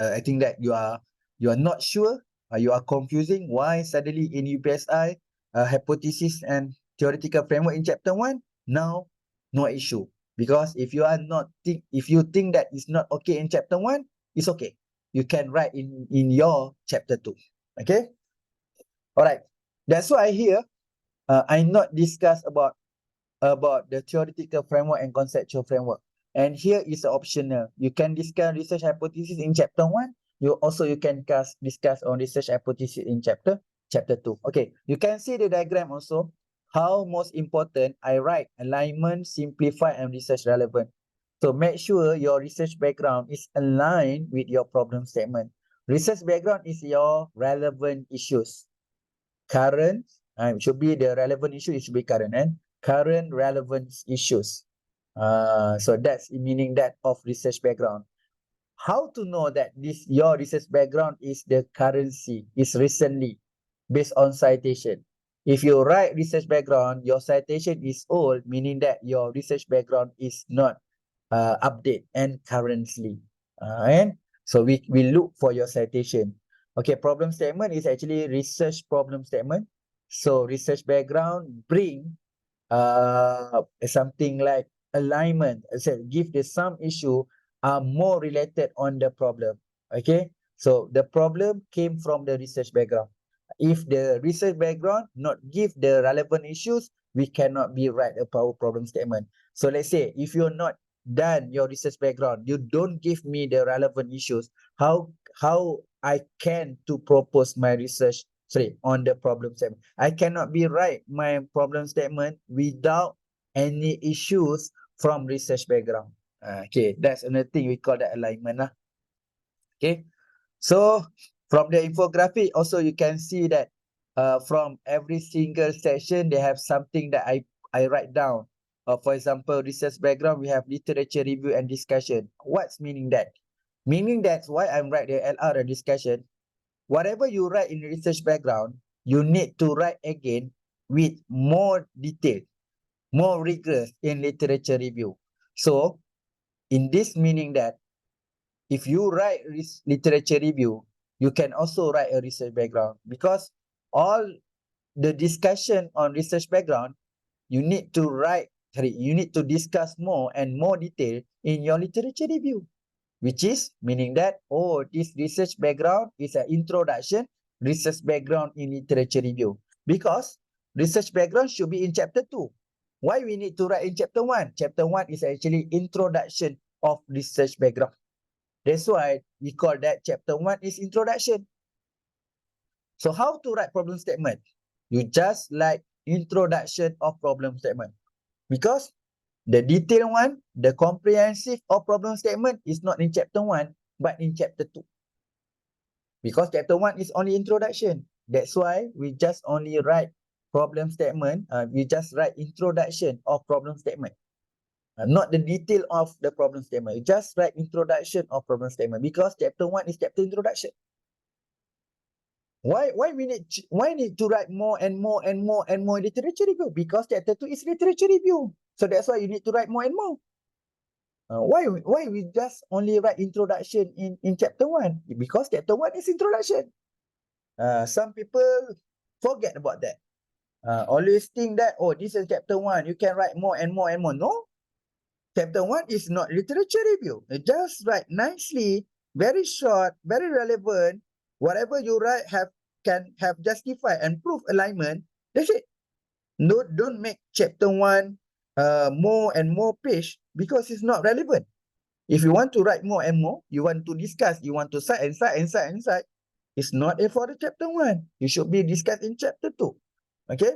I think that you are not sure, you are confusing why suddenly in UPSI hypothesis and theoretical framework in chapter 1, now no issue. Because if you think that it's not okay in chapter 1, it's okay. You can write in your chapter 2. Okay, all right, that's why here I not discuss about the theoretical framework and conceptual framework. And here is optional. You can discuss research hypothesis in chapter 1. You can discuss on research hypothesis in chapter 2. Okay, you can see the diagram also. How most important, I write alignment, simplify, and research relevant. So make sure your research background is aligned with your problem statement. Research background is your relevant issues. Current, should be the relevant issue, it should be current, and current relevance issues. So that's the meaning that of research background. How to know that your research background is the currency, is recently, based on citation. If you write research background, your citation is old, meaning that your research background is not update and currently. And so we look for your citation. Okay, problem statement is actually research problem statement. So research background bring something like alignment. So give the some issue are more related on the problem. Okay, so the problem came from the research background. If the research background not give the relevant issues, we cannot be write a power problem statement. So let's say if you're not done your research background, you don't give me the relevant issues, how I can to propose my research on the problem statement. I cannot be write my problem statement without any issues from research background. Okay, that's another thing we call that alignment lah. Okay, so from the infographic also you can see that from every single section they have something that I write down. For example, research background, we have literature review and discussion. What's meaning that? Meaning that's why I'm write the LR and discussion. Whatever you write in research background, you need to write again with more detail, more rigorous in literature review. So, in this meaning that if you write literature review, you can also write a research background, because all the discussion on research background, you need to you need to discuss more and more detail in your literature review, which is meaning that, oh, this research background is an introduction, research background in literature review, because research background should be in chapter 2. Why we need to write in chapter 1? Chapter 1 is actually introduction of research background. That's why we call that chapter 1 is introduction. So how to write problem statement? You just like introduction of problem statement, because the detailed one, the comprehensive of problem statement is not in chapter 1, but in chapter 2. Because chapter 1 is only introduction. That's why we just only write problem statement. We just write introduction of problem statement. Not the detail of the problem statement. You just write introduction of problem statement, because chapter 1 is chapter introduction. Why need to write more and more and more and more literature review? Because chapter 2 is literature review. So that's why you need to write more and more. Why we just only write introduction in chapter 1? Because chapter 1 is introduction. Some people forget about that. Always think that, oh, this is chapter 1, you can write more and more and more. No, chapter 1 is not literature review. You just write nicely, very short, very relevant. Whatever you write can have justify and prove alignment. That's it. No, don't make chapter 1 more and more page, because it's not relevant. If you want to write more and more, you want to discuss, you want to cite and cite and cite and cite, it's not for the chapter 1. You should be discussed in chapter 2. Okay?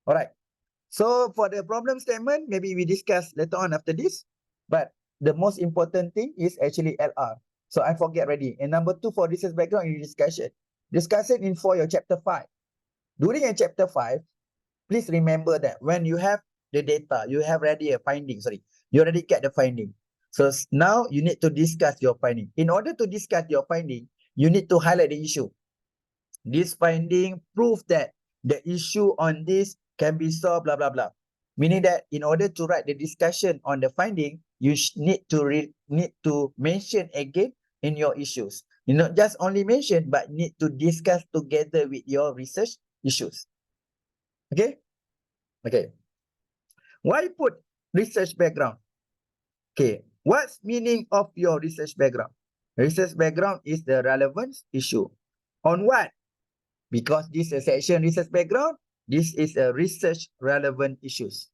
All right. So for the problem statement, maybe we discuss later on after this. But the most important thing is actually LR. So I forget already. And number 2 for research background in discussion. Discussion in for your chapter 5. During your chapter 5, please remember that when you have the data, you have already a finding, you already get the finding. So now you need to discuss your finding. In order to discuss your finding, you need to highlight the issue. This finding proves that the issue on this can be solved, blah, blah, blah. Meaning that in order to write the discussion on the finding, you need to mention again in your issues. You not just only mention, but need to discuss together with your research issues. Okay? Okay. Why put research background? Okay. What's meaning of your research background? Research background is the relevance issue. On what? Because this is a section research background, this is a research relevant issues.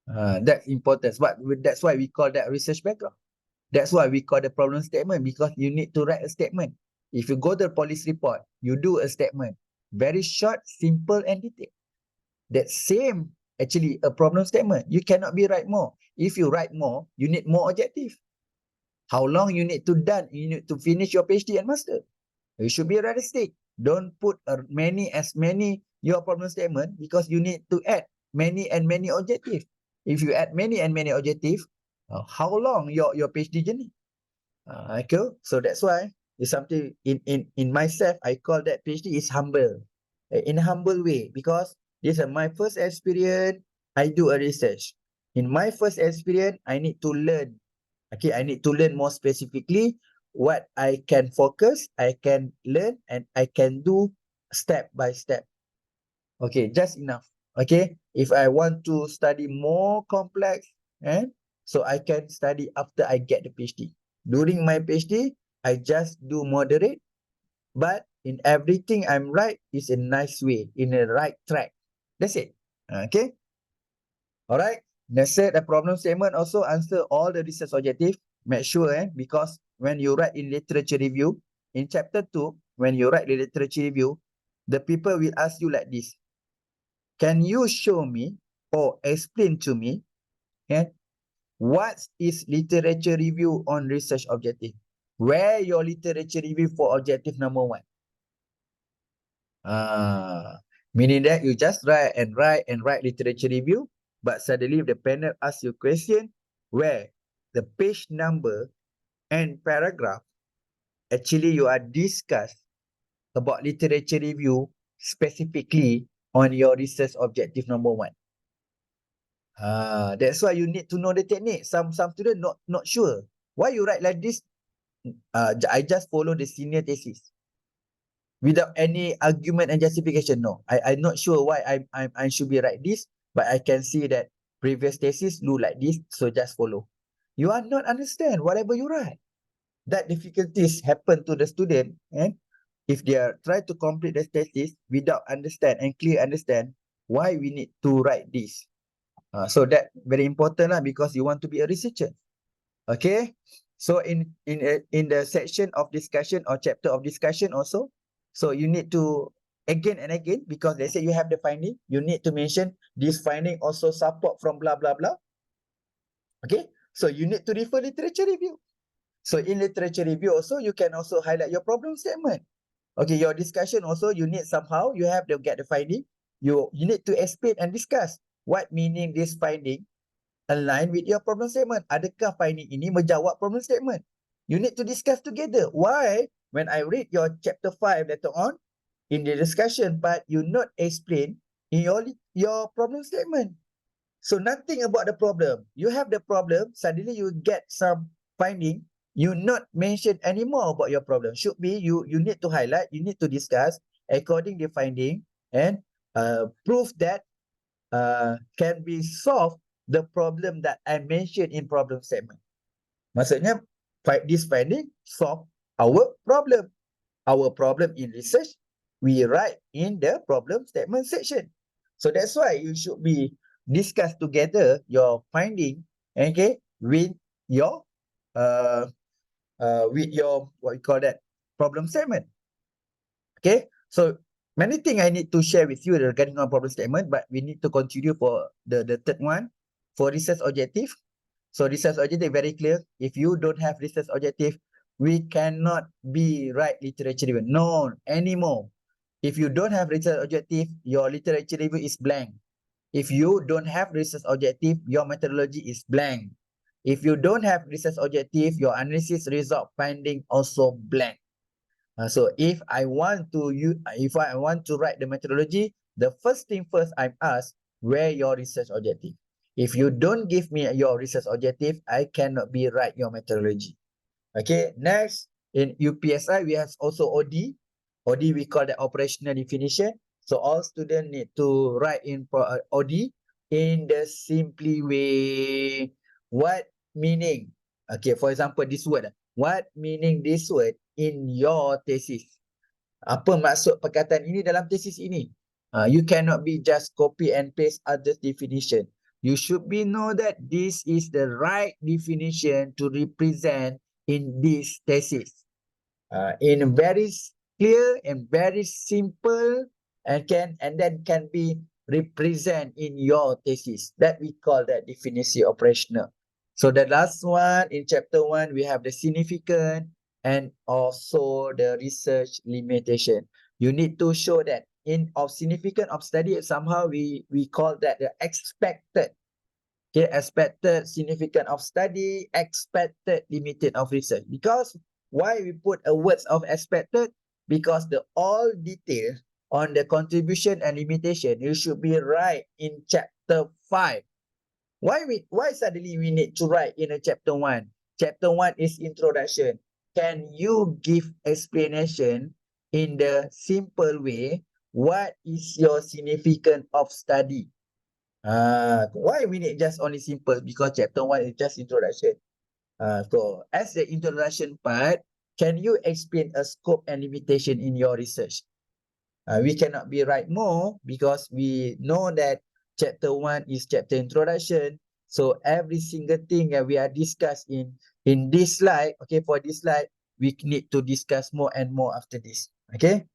That's important. But that's why we call that research background. That's why we call the problem statement, because you need to write a statement. If you go to the police report, you do a statement. Very short, simple, and detailed. That same actually a problem statement. You cannot be write more. If you write more, you need more objective. How long you need to done? You need to finish your PhD and master. You should be realistic. Don't put as many your problem statement, because you need to add many and many objective. If you add many and many objective, how long your PhD journey? Okay, so that's why it's something in myself. I call that PhD is humble, in a humble way, because this is my first experience. I do a research. In my first experience, I need to learn. Okay, I need to learn more specifically what I can focus, I can learn, and I can do step by step. Okay, just enough. Okay, if I want to study more complex, so I can study after I get the PhD. During my PhD, I just do moderate, but in everything I'm right is a nice way, in the right track. That's it. Okay. All right. Next set, the problem statement also answer all the research objective. Make sure, because when you write in literature review, in chapter 2, when you write the literature review, the people will ask you like this. Can you show me or explain to me what is literature review on research objective? Where your literature review for objective number 1? Meaning that you just write and write and write literature review, but suddenly the panel asks you question where the page number and paragraph actually you are discussed about literature review specifically on your research objective number 1. That's why you need to know the technique. Some student not sure. Why you write like this? I just follow the senior thesis without any argument and justification. No, I'm not sure why I should be write this, but I can see that previous thesis do like this, so just follow. You are not understand whatever you write. That difficulties happen to the student, and if they are try to complete the thesis without understand and clear understand why we need to write this. So that very important lah, because you want to be a researcher. Okay. So in the section of discussion or chapter of discussion also, so you need to again and again, because they say you have the finding, you need to mention this finding also support from blah blah blah. Okay. So you need to refer literature review. So in literature review also, you can also highlight your problem statement. Okay, your discussion also, you need somehow, you have to get the finding. You need to explain and discuss what meaning this finding align with your problem statement. Adakah finding ini menjawab problem statement? You need to discuss together. Why? When I read your chapter 5 later on, in the discussion part, you not explain in your problem statement. So nothing about the problem. You have the problem, suddenly you get some finding, you not mention anymore about your problem. Should be you need to highlight, you need to discuss according the finding, and prove that can be solved the problem that I mentioned in problem statement. Maksudnya, this finding solve our problem. Our problem in research, we write in the problem statement section. So that's why you should be discuss together your finding, okay, with your what you call that, problem statement. Okay, so many things I need to share with you regarding our problem statement, but we need to continue for the third one, for research objective. So research objective very clear. If you don't have research objective, we cannot be write literature review. No, anymore. If you don't have research objective, your literature review is blank. If you don't have research objective, your methodology is blank. If you don't have research objective, your analysis result finding also blank. So if I want to write the methodology, the first thing first I'm asked, where your research objective? If you don't give me your research objective, I cannot be write your methodology. Okay, next in UPSI we have also OD. OD we call the operational definition. So all students need to write in OD in the simply way. What meaning? Okay, for example, this word. What meaning this word in your thesis? Apa maksud perkataan ini dalam tesis ini? You cannot be just copy and paste other definition. You should be know that this is the right definition to represent in this thesis. In a very clear and very simple, and then can be represent in your thesis. That we call that definition operational. So the last one in chapter 1, we have the significant and also the research limitation. You need to show that in of significant of study, somehow we call that the expected. Okay, expected significant of study, expected limited of research. Because why we put a words of expected? Because the all detail on the contribution and limitation, you should be right in chapter 5. Why suddenly we need to write in a chapter 1? Chapter 1 is introduction. Can you give explanation in the simple way? What is your significance of study? Why we need just only simple? Because chapter 1 is just introduction. So as the introduction part, can you explain a scope and limitation in your research? We cannot be write more because we know that chapter 1 is chapter introduction. So every single thing that we are discussing in this slide, okay, for this slide, we need to discuss more and more after this. Okay.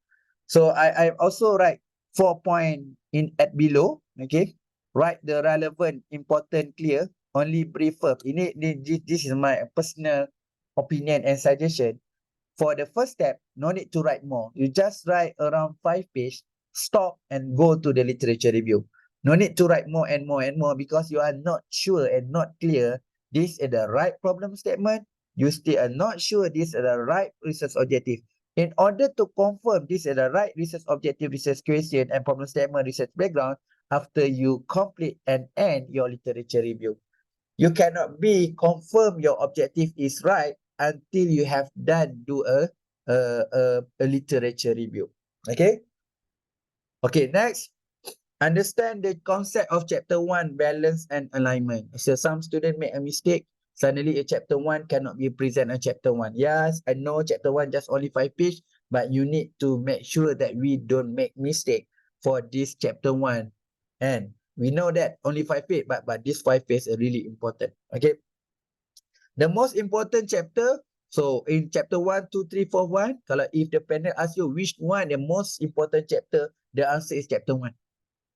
So I also write 4 point in at below. Okay. Write the relevant, important, clear, only brief verb. This is my personal opinion and suggestion. For the first step, no need to write more. You just write around 5 pages, stop and go to the literature review. No need to write more and more and more because you are not sure and not clear this is the right problem statement. You still are not sure this is the right research objective. In order to confirm this is the right research objective, research question, and problem statement, research background, after you complete and end your literature review. You cannot be confirm your objective is right until you have do a literature review. Okay. Okay. Next, understand the concept of chapter 1, balance and alignment. So some students make a mistake. Suddenly a chapter 1 cannot be present on chapter 1. Yes, I know chapter 1 just only 5 pages, but you need to make sure that we don't make mistake for this chapter 1. And we know that only 5 pages, but this 5 pages are really important. Okay. The most important chapter, so in chapter 1, 2, 3, 4, 1, kalau if the panel asks you which one the most important chapter, the answer is chapter 1.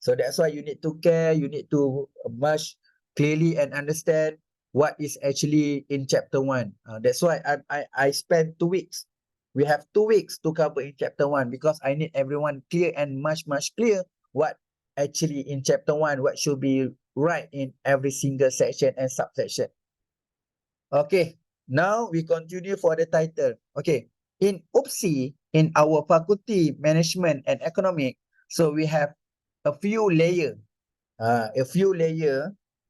So that's why you need to care, you need to much clearly and understand what is actually in chapter 1. That's why I spent 2 weeks. We have 2 weeks to cover in chapter 1 because I need everyone clear and much clear what actually in chapter 1, what should be right in every single section and subsection. Okay, now we continue for the title. Okay, in UPSI, in our faculty management and economic, so we have a few layer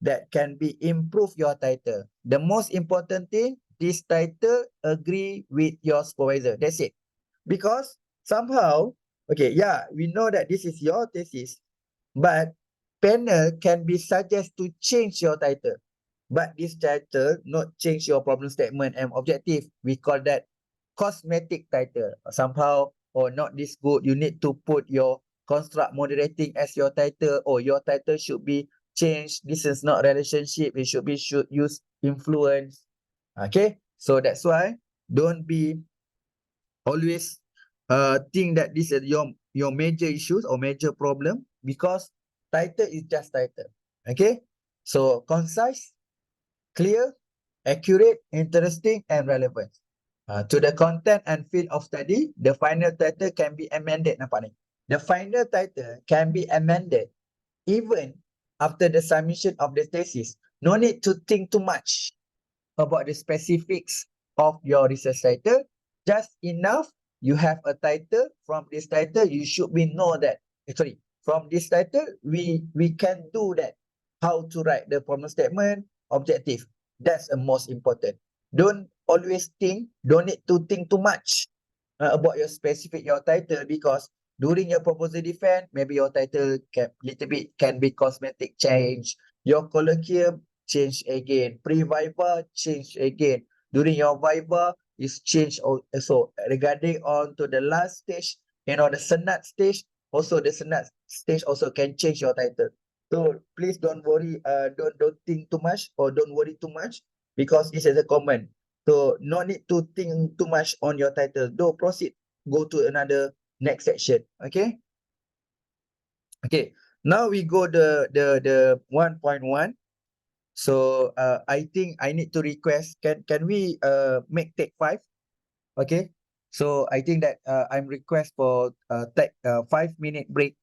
that can be improve your title. The most important thing, this title agree with your supervisor. That's it. Because somehow, okay, yeah, we know that this is your thesis, but panel can be suggest to change your title. But this title not change your problem statement and objective. We call that cosmetic title. Somehow, or not this good, you need to put your construct moderating as your title, or your title should be changed. This is not relationship. It should use influence. Okay, so that's why don't be always think that this is your major issues or major problem, because title is just title. Okay, so concise, clear, accurate, interesting, and relevant. To the content and field of study, the final title can be amended. Nampak ni? The final title can be amended even after the submission of the thesis. No need to think too much about the specifics of your research title. Just enough you have a title. From this title, you should be know that. From this title, we can do that. How to write the problem statement, objective. That's the most important. Don't always think. Don't need to think too much about your title, because during your proposal defense, maybe your title can little bit can be cosmetic change. Your colloquium change again. Pre-viva change again. During your viva is change also. Regarding on to the last stage, the senat stage, also the senat stage also can change your title. So please don't worry, don't think too much, or don't worry too much, because this is a common. So no need to think too much on your title. Don't proceed. Go to another next section. Okay. Okay. Now we go the 1.1. So I think I need to request. Can we make take 5? Okay. So I think that I'm request for take 5-minute break.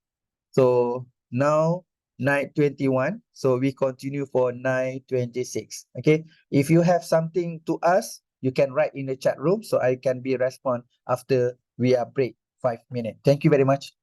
So now 9:21. So we continue for 9:26. Okay. If you have something to ask, you can write in the chat room so I can be respond after we are break 5 minutes. Thank you very much.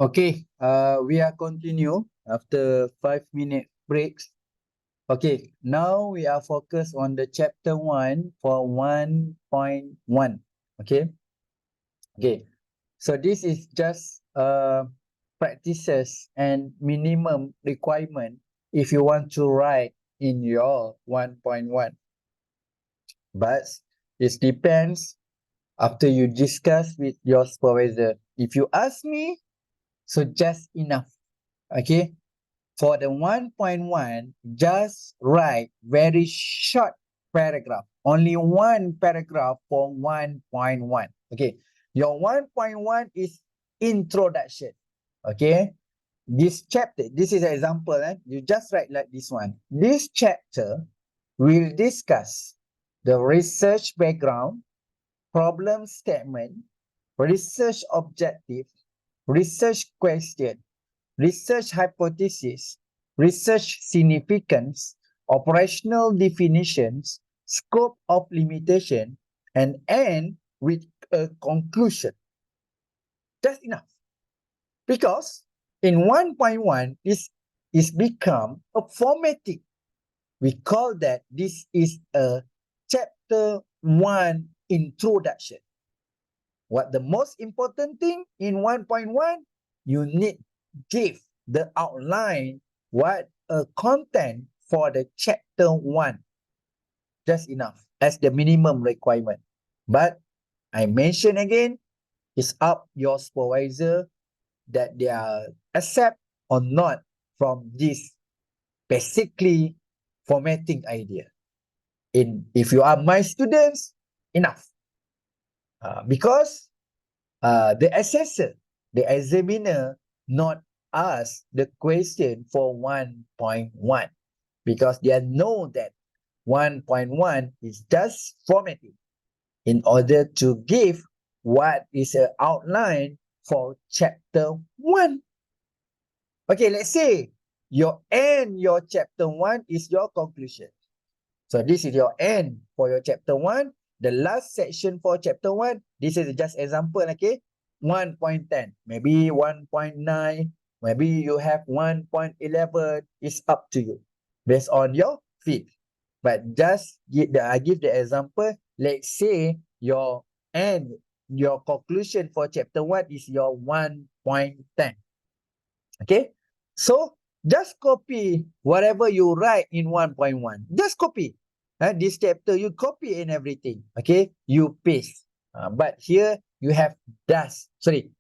Okay, we are continue after 5 minute breaks. Okay, now we are focused on the chapter 1 for 1.1. Okay, okay. So this is just practices and minimum requirement if you want to write in your 1.1. But it depends after you discuss with your supervisor. If you ask me, so just enough. Okay. For the 1.1, just write very short paragraph. Only one paragraph for 1.1. Okay. Your 1.1 is introduction. Okay. This chapter, this is an example. You just write like this one. This chapter will discuss the research background, problem statement, research objective, research question, research hypothesis, research significance, operational definitions, scope of limitation, and end with a conclusion. That's enough. Because in 1.1, this is become a formatting. We call that this is a chapter 1 introduction. What the most important thing in 1.1, you need give the outline, what a content for the chapter 1. Just enough as the minimum requirement. But I mention again, it's up your supervisor that they are accept or not from this basically formatting idea. If you are my students, enough. Because the assessor, the examiner, not ask the question for 1.1 because they know that 1.1 is just formatting in order to give what is an outline for chapter 1. Okay, let's say your chapter 1 is your conclusion. So this is your end for your chapter 1. The last section for chapter 1, this is just example, okay? 1.10, maybe 1.9, maybe you have 1.11. It's up to you based on your feel. But just I give the example. Let's say your end, your conclusion for chapter 1 is your 1.10. Okay? So just copy whatever you write in 1.1. Just copy. This chapter, you copy and everything. Okay? You paste. But here, you have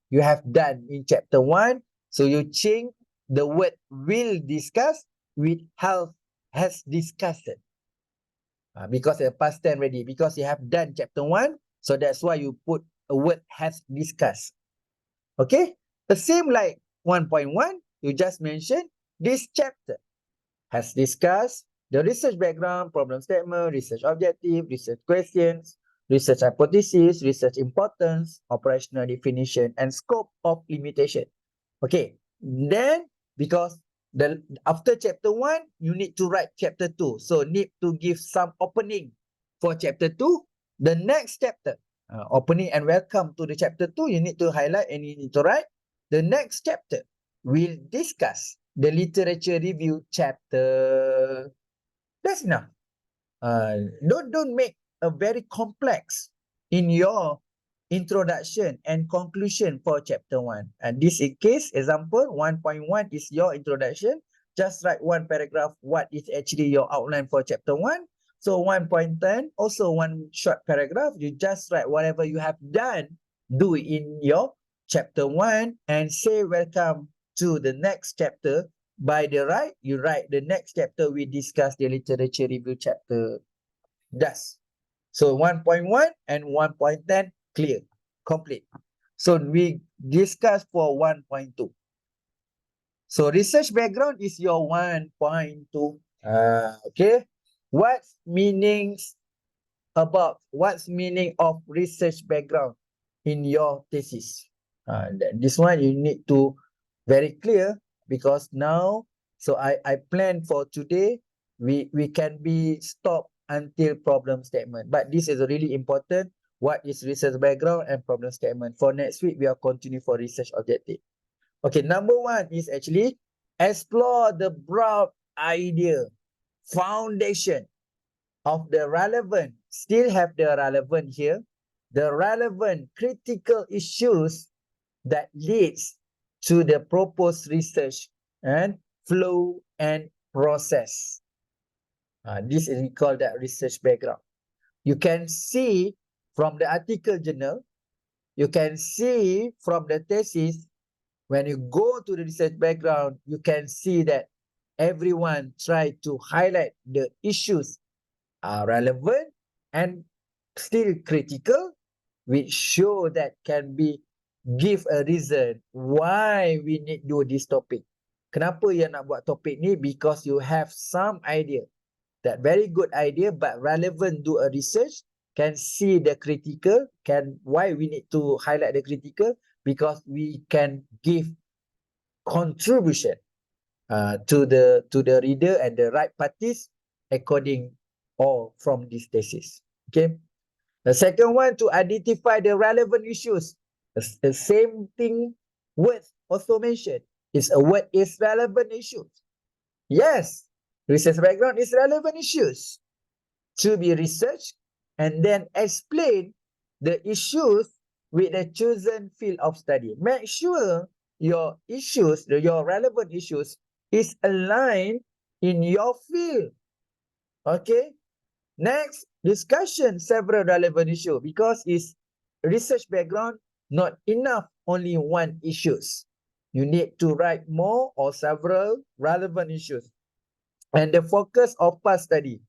you have done in chapter 1. So you change the word will discuss with has discussed. Because the past tense already. Because you have done chapter 1. So that's why you put a word has discussed. Okay? The same like 1.1, you just mentioned this chapter has discussed the research background, problem statement, research objective, research questions, research hypothesis, research importance, operational definition, and scope of limitation. Okay, then because after chapter 1, you need to write chapter 2. So need to give some opening for chapter 2. The next chapter, opening and welcome to the chapter 2, you need to highlight and you need to write. The next chapter will discuss the literature review chapter. That's enough. Don't make a very complex in your introduction and conclusion for chapter 1. And this in case, example, 1.1 is your introduction. Just write one paragraph, what is actually your outline for chapter 1. So 1.10, also one short paragraph. You just write whatever you have done, do in your chapter 1 and say welcome to the next chapter. By the right, you write the next chapter, we discuss the literature review chapter. Thus, so 1.1 and 1.10 clear, complete. So we discuss for 1.2. So research background is your 1.2. Okay. What's meaning of research background in your thesis? This one you need to very clear because now, so I plan for today, we can be stopped until problem statement. But this is really important. What is research background and problem statement? For next week, we are continue for research objective. Okay, number one is actually explore the broad idea, foundation of the relevant, still have the relevant here, the relevant critical issues that leads to the proposed research and flow and process. This is we call that research background. You can see from the article journal, you can see from the thesis, when you go to the research background, you can see that everyone try to highlight the issues are relevant and still critical, which show that can be give a reason why we need do this topic. Kenapa yang nak buat topik ni? Because you have some idea, that very good idea but relevant to a research, can see the critical, can why we need to highlight the critical, because we can give contribution to the reader and the right parties according or from this thesis. Okay. The second one, to identify the relevant issues. The same thing word also mentioned. Is a word is relevant issues. Yes, research background is relevant issues to be researched and then explain the issues with the chosen field of study. Make sure your issues, your relevant issues is aligned in your field. Okay. Next, discussion several relevant issues, because it's research background, not enough only one issues. You need to write more or several relevant issues. And the focus of past study.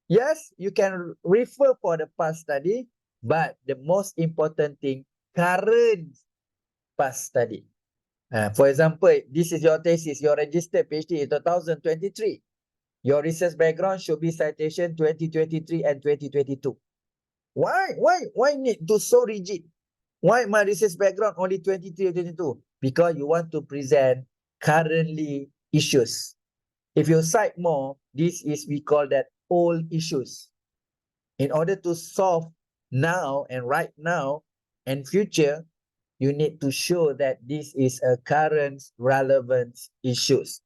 Yes, you can refer for the past study, but the most important thing, current past study. For example, this is your thesis, your registered PhD in 2023. Your research background should be citation 2023 and 2022. Why need to so rigid? Why my research background only 23 and 22? Because you want to present currently issues. If you cite more, this is, we call that old issues. In order to solve now and right now and future, you need to show that this is a current relevant issues.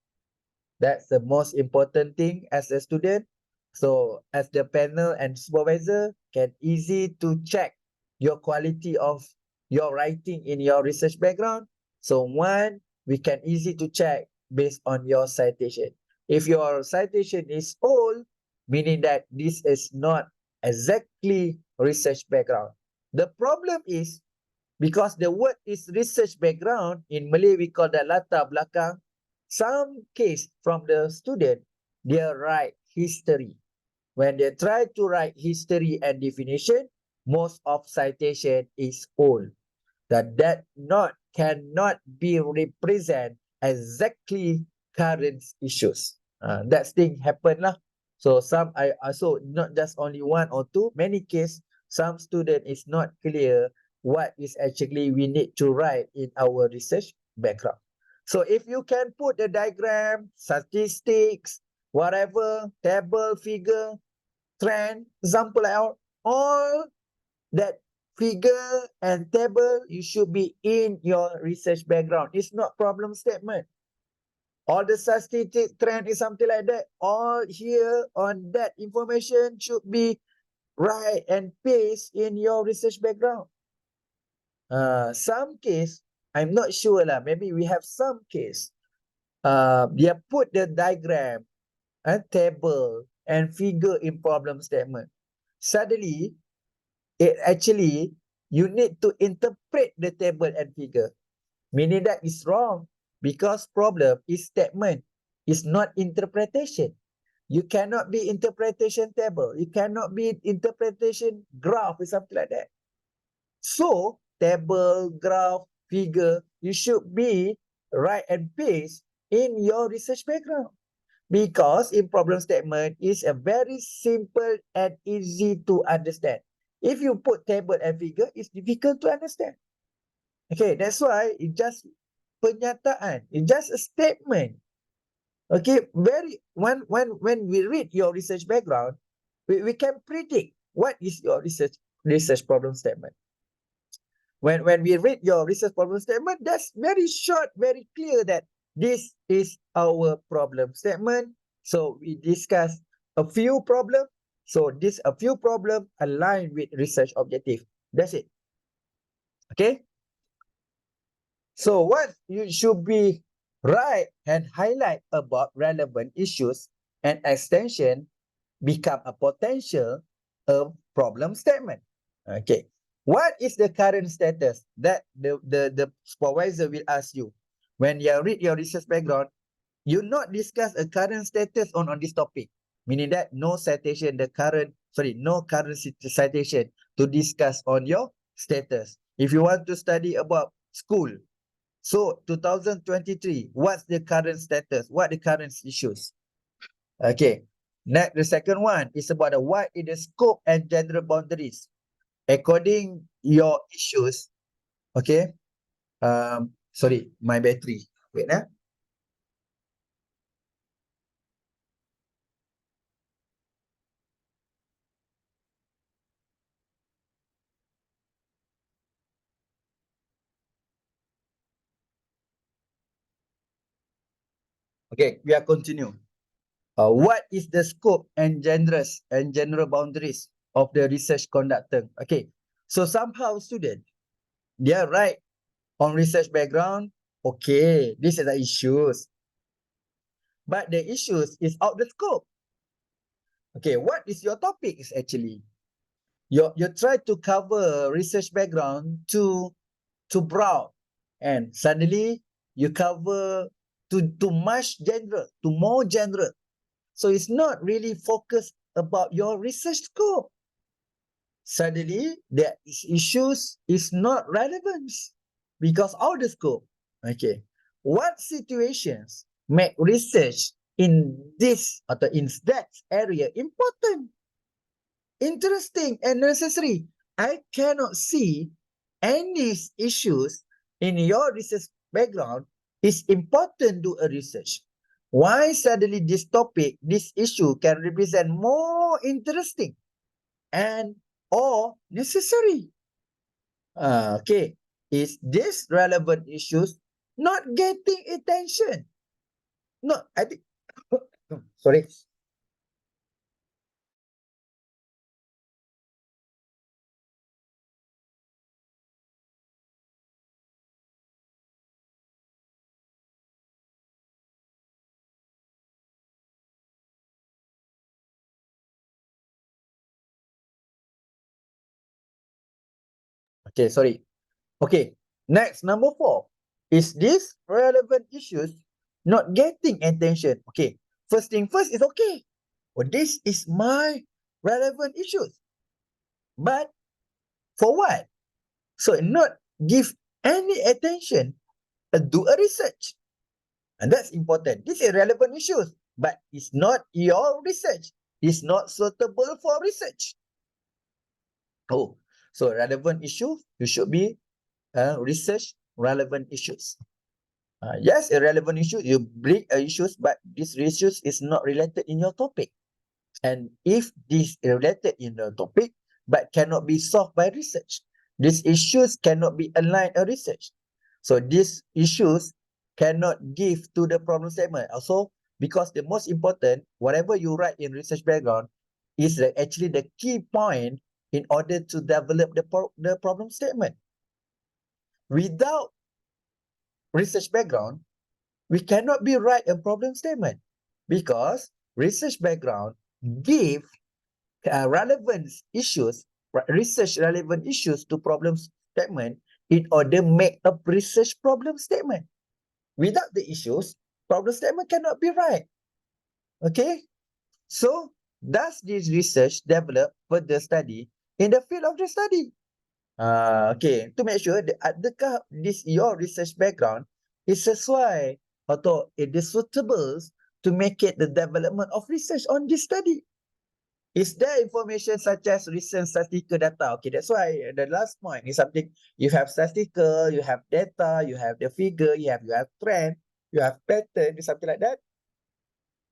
That's the most important thing as a student. So as the panel and supervisor can easy to check your quality of your writing in your research background. So one, we can easy to check based on your citation. If your citation is old, meaning that this is not exactly research background. The problem is because the word is research background, in Malay we call that latar belakang. Some case from the student, they write history. When they try to write history and definition, most of citation is old. That cannot be represent exactly current issues. That thing happen lah. So some I also not just only one or two, many case some student is not clear what is actually we need to write in our research background. So if you can put the diagram, statistics, whatever, table, figure, trend, example, all that figure and table, you should be in your research background. It's not problem statement. All the statistic trend is something like that. All here on that information should be right and paste in your research background. Some case, I'm not sure lah. Maybe we have some case. They put the diagram and table and figure in problem statement. Suddenly, it actually, you need to interpret the table and figure. Meaning that is wrong, because problem is statement, is not interpretation. You cannot be interpretation table. You cannot be interpretation graph or something like that. So, table, graph, figure, you should be right and paste in your research background. Because in problem statement is a very simple and easy to understand. If you put table and figure, it's difficult to understand. Okay, that's why it just pernyataan. It's just a statement. Okay, when we read your research background, we can predict what is your research problem statement. when we read your research problem statement, that's very short, very clear that this is our problem statement. So we discuss a few problems. So this a few problems aligned with research objective. That's it. Okay. So what you should be write and highlight about relevant issues and extension become a potential problem statement. Okay. What is the current status? That the supervisor will ask you. When you read your research background, you not discuss a current status on this topic. Meaning that no citation, no current citation to discuss on your status. If you want to study about school, so 2023, what's the current status? What the current issues? Okay. Next, the second one is about what is the scope and general boundaries. According your issues, okay. Sorry, my battery. Wait, nah. Okay, we are continue. What is the scope and genres and general boundaries of the research conducted? Okay, so somehow student, they are right on research background. Okay, this is the issues, but the issues is out the scope. Okay, what is your topic is actually? You try to cover research background to broad, and suddenly you cover to much genre, to more genre. So it's not really focused about your research scope. Suddenly the issues is not relevant because out the scope. Okay. What situations make research in this or in that area important, interesting, and necessary? I cannot see any issues in your research background is important to a research. Why suddenly this topic, this issue can represent more interesting and or necessary? Okay, is this relevant issues not getting attention? No, I think, sorry. Okay, sorry. Okay, next, number 4. Is this relevant issues not getting attention? Okay, first thing first is okay. Well, this is my relevant issues. But for what? So not give any attention do a research. And that's important. This is relevant issues, but it's not your research. It's not suitable for research. Oh, so relevant issue, you should be research relevant issues. Yes, a relevant issue, you bring issues, but this issues is not related in your topic. And if this is related in the topic, but cannot be solved by research, these issues cannot be aligned a research. So these issues cannot give to the problem statement. Also, because the most important, whatever you write in research background is actually the key point in order to develop the problem statement. Without research background, we cannot be write a problem statement because research background give relevant issues, research relevant issues to problem statement in order make a research problem statement. Without the issues, problem statement cannot be right. Okay, so does this research develop further study in the field of the study? Okay, to make sure that adakah this your research background is sesuai atau it is suitable to make it the development of research on this study. Is there information such as recent statistical data? Okay, that's why the last point is something you have statistical, you have data, you have the figure, you have trend, you have pattern, something like that.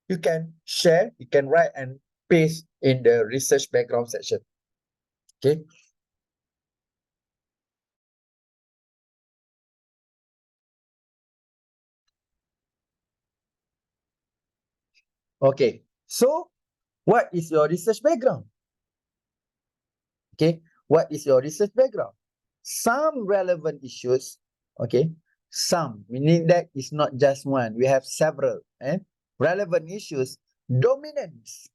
You can share, you can write and paste in the research background section. Okay. Okay, so what is your research background? Okay, what is your research background? Some relevant issues, okay, some, meaning that it's not just one, we have several, relevant issues, dominance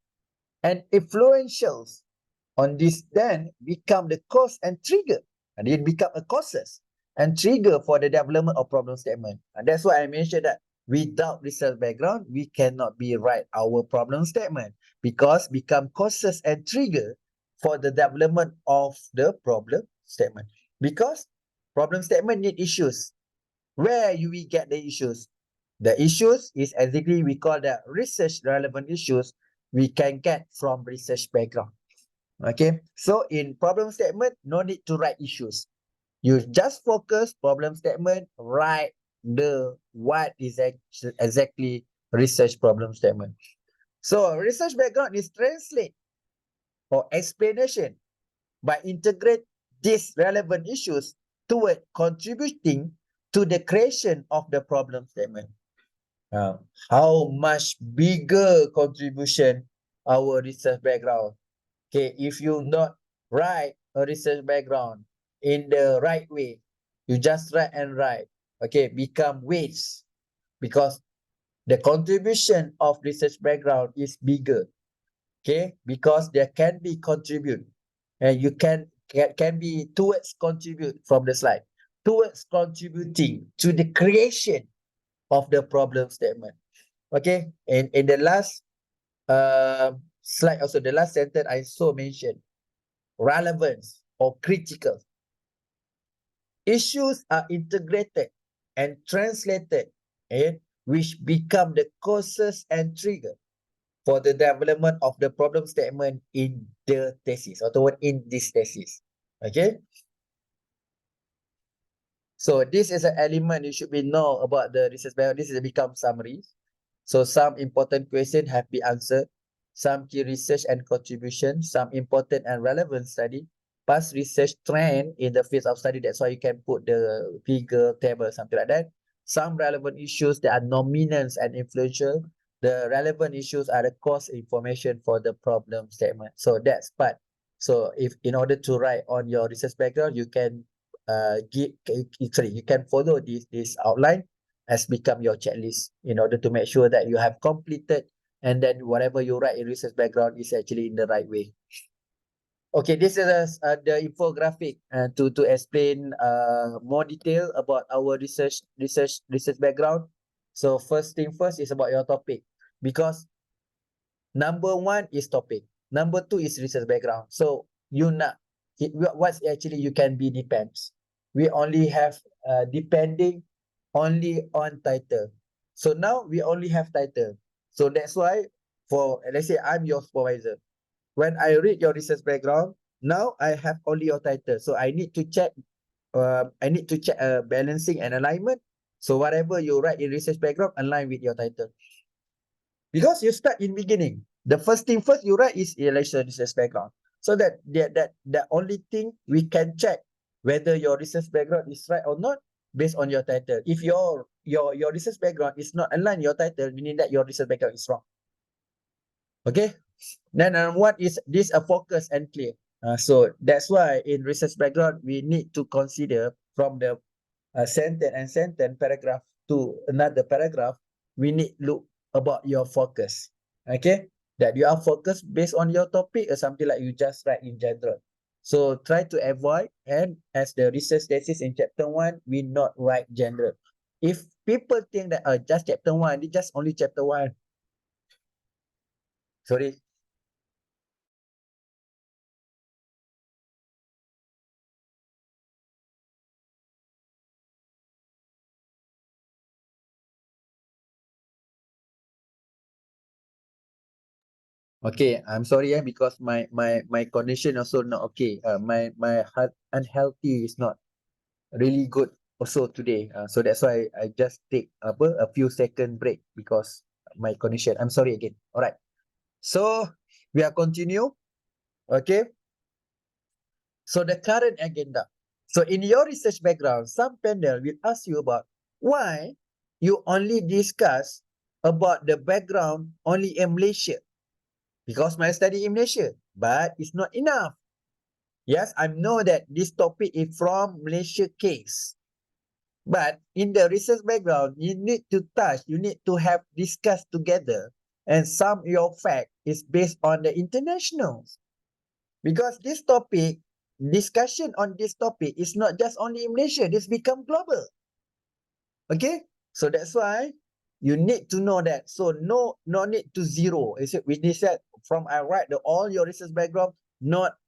and influentials on this then become the cause and trigger, and it become a causes and trigger for the development of problem statement. And that's why I mentioned that without research background, we cannot be write our problem statement, because become causes and trigger for the development of the problem statement. Because problem statement need issues. Where you we get the issues? The issues is exactly we call the research relevant issues we can get from research background. Okay, so in problem statement, no need to write issues. You just focus problem statement, write the what is exactly research problem statement. So research background is translate or explanation by integrate these relevant issues toward contributing to the creation of the problem statement. How much bigger contribution our research background. Okay, if you not write a research background in the right way, you just write and write, okay, become waste, because the contribution of research background is bigger, okay, because there can be contribute, and you can be towards contribute from the slide, towards contributing to the creation of the problem statement. Okay, and in the last slide, also the last sentence I so mentioned, relevance or critical. Issues are integrated and translated, which become the causes and trigger for the development of the problem statement in the thesis, or in this thesis. Okay. So this is an element you should be know about the research background. This is become summary. So some important questions have been answered. Some key research and contribution, some important and relevant study, past research trend in the field of study. That's why you can put the figure, table, something like that. Some relevant issues that are nominants and influential. The relevant issues are the cause information for the problem statement. So that's part. So if in order to write on your research background, you can you can follow this outline as become your checklist in order to make sure that you have completed, and then whatever you write in research background is actually in the right way. Okay, this is the infographic to explain more detail about our research background. So first thing first is about your topic, because number one is topic, number two is research background. So you not what's actually you can be depends. We only have depending only on title. So now we only have title. So that's why for let's say I'm your supervisor. When I read your research background, now I have only your title. So I need to check balancing and alignment. So whatever you write in research background align with your title. Because you start in beginning. The first thing first you write is election research background. So that the only thing we can check whether your research background is right or not based on your title. If your research background is not aligned your title, meaning that your research background is wrong. Okay. Then what is this a focus and clear? So that's why in research background we need to consider from the sentence paragraph to another paragraph, we need look about your focus. Okay, that you are focused based on your topic or something like you just write in general. So try to avoid, and as the research thesis in chapter 1, we not write general. If people think that just chapter 1, it's just only chapter 1. Sorry. Okay, I'm sorry because my condition also not okay. My heart unhealthy is not really good also today. So that's why I just take a few second break because my condition. I'm sorry again. All right. So we are continue. Okay. So the current agenda. So in your research background, some panel will ask you about why you only discuss about the background only in Malaysia because my study in Malaysia, but it's not enough. Yes, I know that this topic is from Malaysia case, but in the research background, you need to touch, you need to have discussed together, and some of your fact is based on the internationals. Because this topic, discussion on this topic is not just only in Malaysia, this become global. Okay, so that's why you need to know that. So no need to zero. Is it? We said from I write the all your research background, not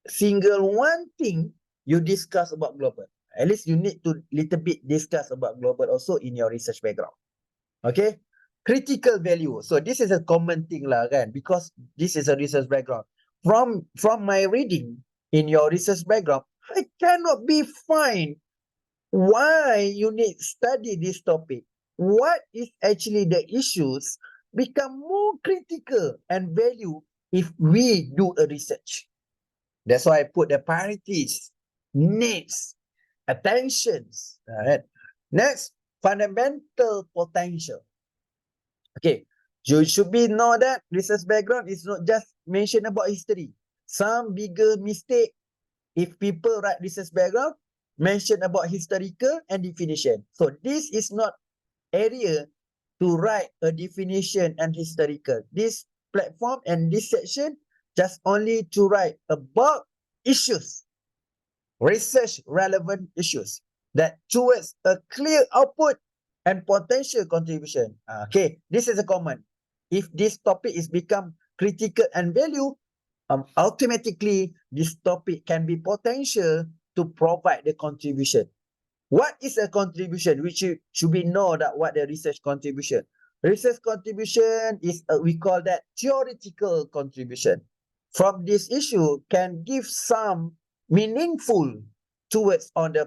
single one thing you discuss about global. At least you need to little bit discuss about global also in your research background. Okay, critical value. So this is a common thing lah kan, because this is a research background. From my reading in your research background, I cannot be find why you need study this topic. What is actually the issues become more critical and value if we do a research. That's why I put the priorities, needs, attentions. Right? Next, fundamental potential. Okay, you should be know that research background is not just mention about history. Some bigger mistake if people write research background, mention about historical and definition. So this is not area to write a definition and historical. This platform and this section just only to write about issues, research relevant issues that towards a clear output and potential contribution. Okay, this is a common. If this topic is become critical and value, automatically this topic can be potential to provide the contribution. What is a contribution? Which should be know that what the research contribution. Research contribution is we call that theoretical contribution. From this issue can give some meaningful towards on the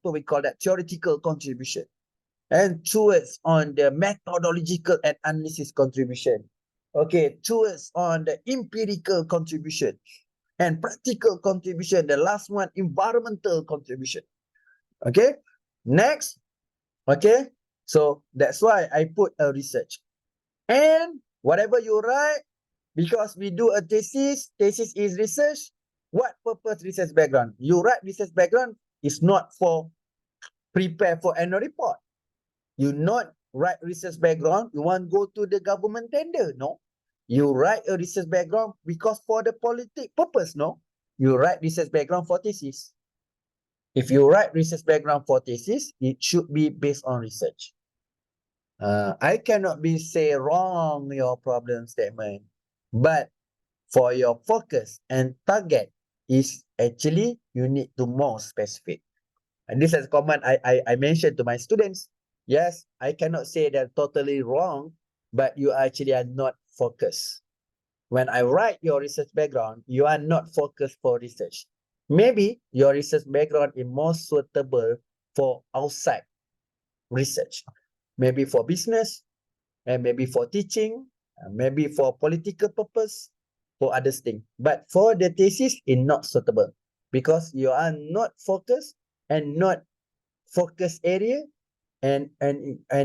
we call that theoretical contribution, and towards on the methodological and analysis contribution. Okay, towards on the empirical contribution and practical contribution. The last one, environmental contribution. Okay, next. Okay, so that's why I put a research. And whatever you write, because we do a thesis is research. What purpose research background? You write research background is not for prepare for annual report. You not write research background, you want go to the government tender, no. You write a research background because for the politic purpose, no. You write research background for thesis. If you write research background for thesis, it should be based on research. I cannot be say wrong your problem statement, but for your focus and target is actually you need to more specific. And this is common I mentioned to my students. Yes, I cannot say they're totally wrong, but you actually are not focused. When I write your research background, you are not focused for research. Maybe your research background is more suitable for outside research. Maybe for business, and maybe for teaching, maybe for political purpose, for other things. But for the thesis, it's not suitable because you are not focused and not focus area, and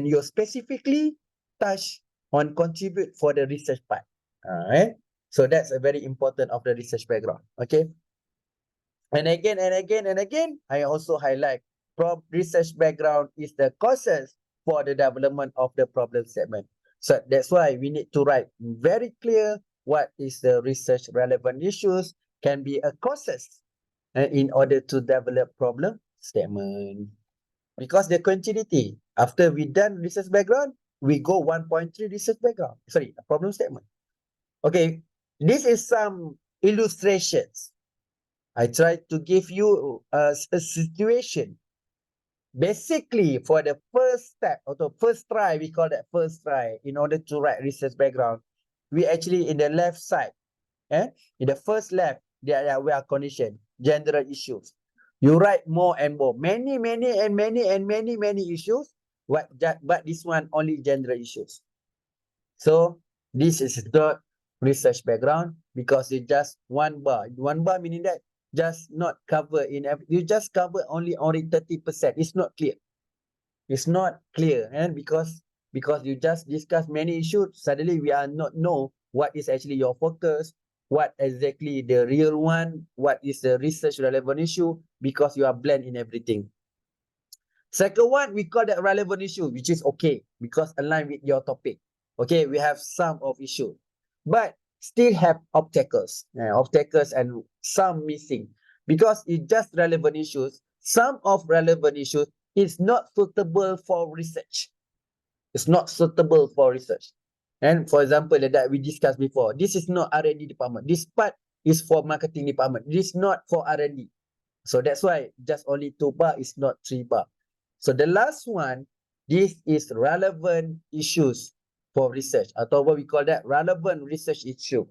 you specifically touch on contribute for the research part. Alright, so that's a very important of the research background. Okay, and again, I also highlight from research background is the causes for the development of the problem statement. So that's why we need to write very clear what is the research relevant issues can be a causes in order to develop problem statement. Because the continuity, after we done research background, we go 1.3 research background. Sorry, problem statement. Okay, this is some illustrations. I try to give you a situation. Basically, for the first step or the first try, we call that first try in order to write research background. We actually in the left side, in the first left, there we are condition, general issues. You write more and more, many issues. But this one only general issues. So this is the research background because it's just one bar. One bar meaning that just not cover in every, you just cover only 30%. It's not clear. It's not clear, and because because you just discuss many issues, suddenly we are not know what is actually your focus, what exactly the real one, what is the research relevant issue, because you are blend in everything. Second one, we call that relevant issue, which is okay because align with your topic. Okay, we have some of issue, but still have obstacles, obstacles and some missing because it just relevant issues. Some of relevant issues is not suitable for research. It's not suitable for research. And for example, that we discussed before, this is not R&D department. This part is for marketing department. This is not for R&D. So that's why just only 2 bar is not 3 bar. So the last one, this is relevant issues for research, atau what we call that relevant research issue.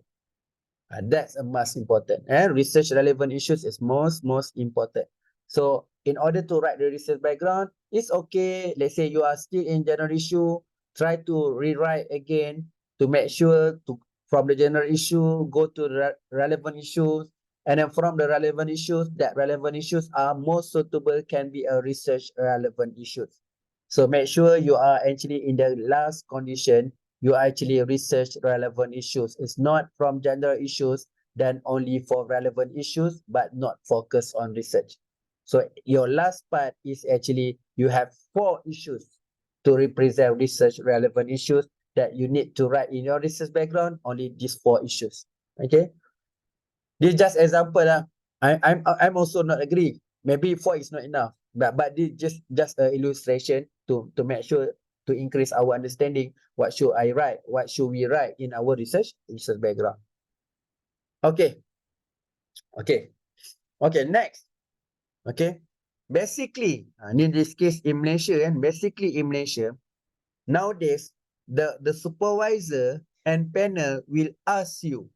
That's a most important. And research relevant issues is most important. So in order to write the research background, it's okay. Let's say you are still in general issue, try to rewrite again to make sure to from the general issue, go to the relevant issues. And then from the relevant issues, that relevant issues are most suitable can be a research relevant issues. So make sure you are actually in the last condition, you actually research relevant issues. It's not from general issues, then only for relevant issues, but not focus on research. So your last part is actually you have 4 issues to represent research relevant issues that you need to write in your research background, only these 4 issues. Okay. This just example lah. I'm also not agree. Maybe 4 is not enough. But this just a illustration to make sure to increase our understanding. What should I write? What should we write in our research background? Okay. Okay. Okay, next. Okay. Basically, in this case in Malaysia, and basically in Malaysia, nowadays the supervisor and panel will ask you.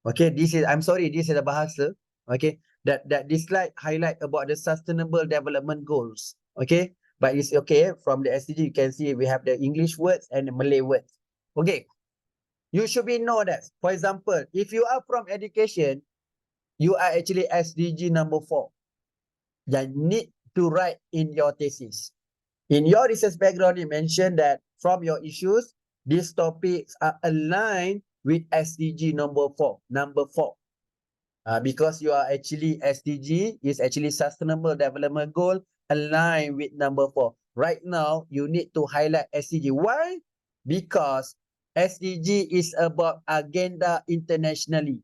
Okay, I'm sorry, this is a bahasa. Okay, that this slide highlight about the sustainable development goals. Okay, but it's okay. From the SDG, you can see we have the English words and the Malay words. Okay, you should be know that. For example, if you are from education, you are actually SDG number 4. You need to write in your thesis. In your research background, you mentioned that from your issues, these topics are aligned with SDG number 4. Because you are actually SDG is actually Sustainable Development Goal aligned with number 4. Right now, you need to highlight SDG. Why? Because SDG is about agenda internationally.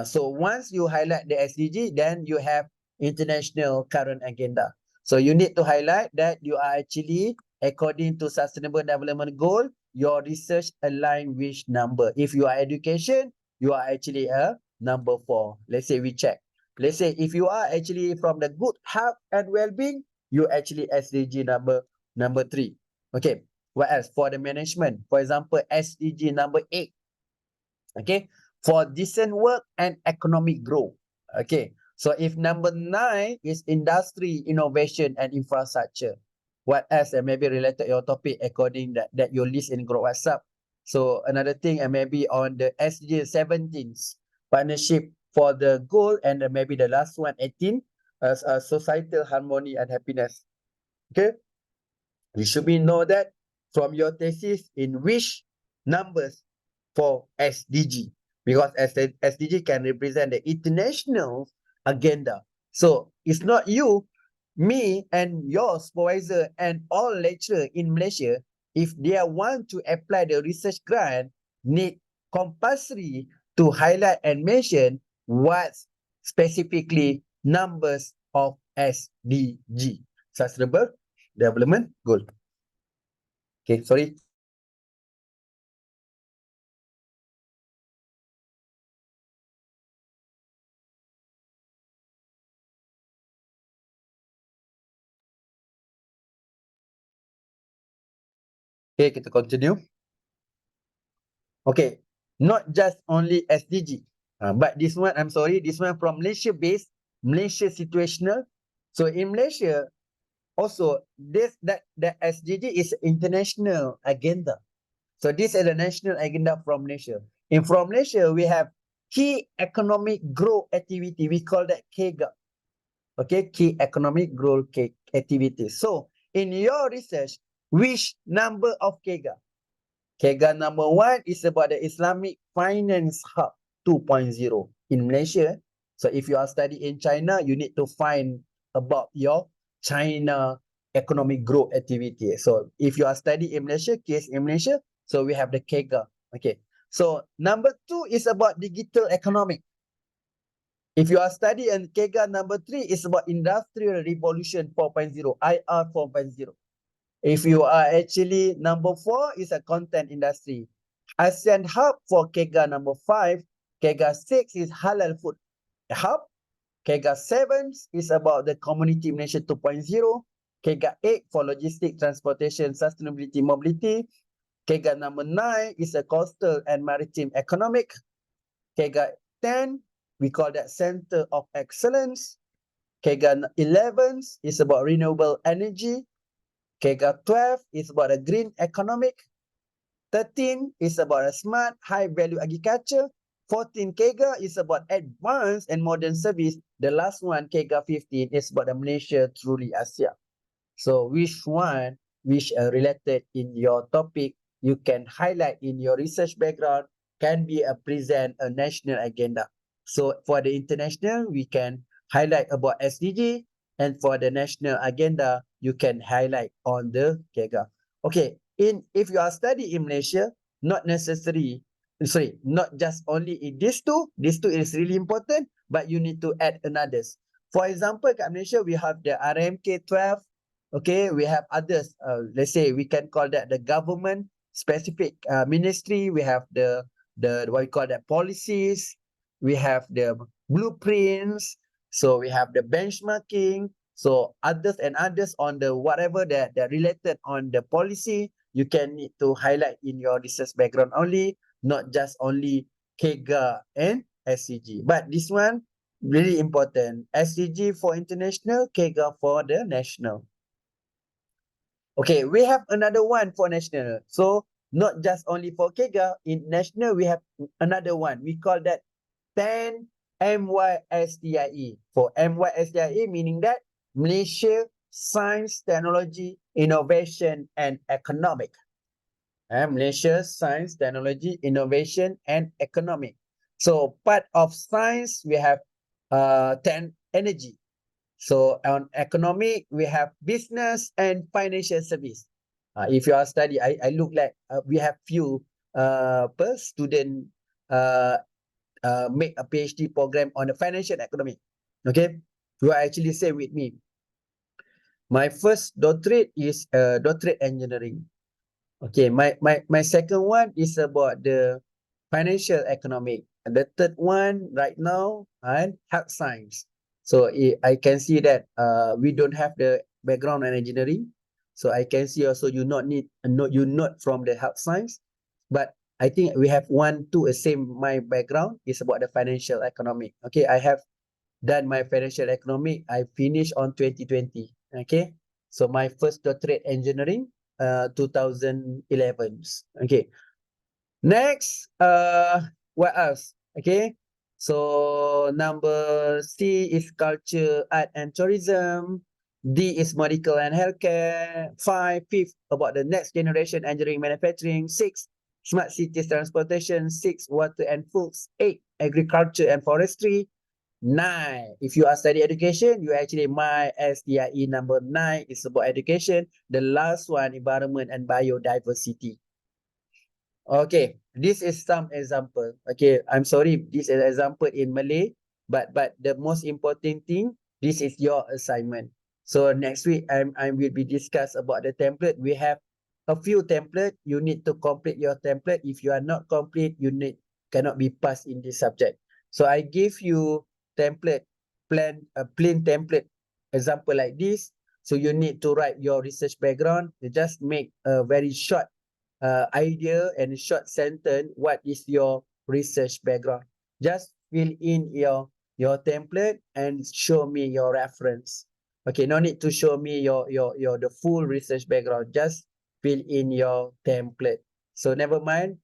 So once you highlight the SDG, then you have international current agenda. So you need to highlight that you are actually, according to Sustainable Development Goal, your research align with number. If you are education, you are actually a number 4. Let's say we check. Let's say if you are actually from the good health and well-being, you actually SDG number 3. Okay. What else? For the management, for example, SDG number 8. Okay. For decent work and economic growth. Okay. So if number 9 is industry, innovation, and infrastructure, what else maybe related to your topic according that you list in group WhatsApp. So another thing maybe on the SDG 17, partnership for the goal, and maybe the last one, 18, as societal harmony and happiness. Okay. You should be know that from your thesis in which numbers for SDG. Because SDG can represent the international agenda. So it's not you, me, and your supervisor and all lecturer in Malaysia, if they want to apply the research grant, need compulsory to highlight and mention what specifically numbers of SDG, Sustainable Development Goal. Okay, sorry. Okay, kita continue. Okay, not just only SDG, but this one, I'm sorry, this one from Malaysia-based, Malaysia situational. So in Malaysia, also that SDG is international agenda. So this is a national agenda from Malaysia. From Malaysia, we have key economic growth activity. We call that KEGA. Okay, key economic growth activity. So in your research, Which number of KEGA? KEGA number 1 is about the Islamic Finance Hub 2.0 in Malaysia. So if you are studying in China, you need to find about your China economic growth activity. So if you are studying in Malaysia, case in Malaysia, so we have the KEGA. Okay. So number 2 is about digital economic. If you are studying KEGA number 3 is about Industrial Revolution 4.0, IR 4.0. If you are actually number 4 is a content industry. ASEAN Hub for KEGA number 5. KEGA 6 is Halal Food Hub. KEGA 7 is about the Community Malaysia 2.0. KEGA 8 for Logistic, Transportation, Sustainability, Mobility. KEGA number 9 is a Coastal and Maritime Economic. KEGA 10, we call that Center of Excellence. KEGA 11 is about renewable energy. KEGA 12 is about a green economic. 13 is about a smart high value agriculture. 14 KEGA is about advanced and modern service. The last one, KEGA 15, is about the Malaysia truly Asia. So which one, which related in your topic, you can highlight in your research background, can be a present a national agenda. So for the international, we can highlight about SDG, and for the national agenda, you can highlight on the KEGA. Okay, if you are studying in Malaysia, not necessary, not just only in these two is really important, but you need to add another's. For example, kat Malaysia, we have the RMK 12. Okay, we have others. Let's say we can call that the government specific ministry. We have the what we call that policies. We have the blueprints. So we have the benchmarking. So others and others on the whatever that related on the policy, you can need to highlight in your research background only, not just only KEGA and SCG. But this one really important. SCG for international, KEGA for the national. Okay, we have another one for national. So not just only for KEGA, in national we have another one. We call that 10 MYSTIE. For MYSTIE meaning that Malaysia Science, Technology, Innovation and Economic. Malaysia Science, Technology, Innovation and Economic. So part of science we have 10 energy. So on economic, we have business and financial service. If you are study, I look like we have few per student make a PhD program on the financial economy. Okay, you actually say with me. My first doctorate is doctorate engineering. Okay, my second one is about the financial economic. And the third one right now and health science. So I can see that we don't have the background in engineering. So I can see also you not from the health science, but I think we have one, two, same my background is about the financial economic. Okay, I have done my financial economic. I finished on 2020. Okay, so my first doctorate engineering 2011. Okay, next what else? Okay, so number C is culture, art and tourism. D is medical and healthcare. Fifth about the next generation engineering manufacturing. 6 smart cities transportation. 6 water and foods. 8 agriculture and forestry. 9 if you are study education, you actually my STIE number 9 is about education. The last one environment and biodiversity. Okay, this is some example. Okay, I'm sorry, this is example in Malay, but the most important thing, this is your assignment. So next week I will be discuss about the template. We have a few template. You need to complete your template. If you are not complete, you cannot be passed in this subject. So I give you template plan a plain template example like this. So you need to write your research background. You just make a very short idea and short sentence. What is your research background? Just fill in your template and show me your reference. Okay, no need to show me your the full research background. Just fill in your template. So never mind.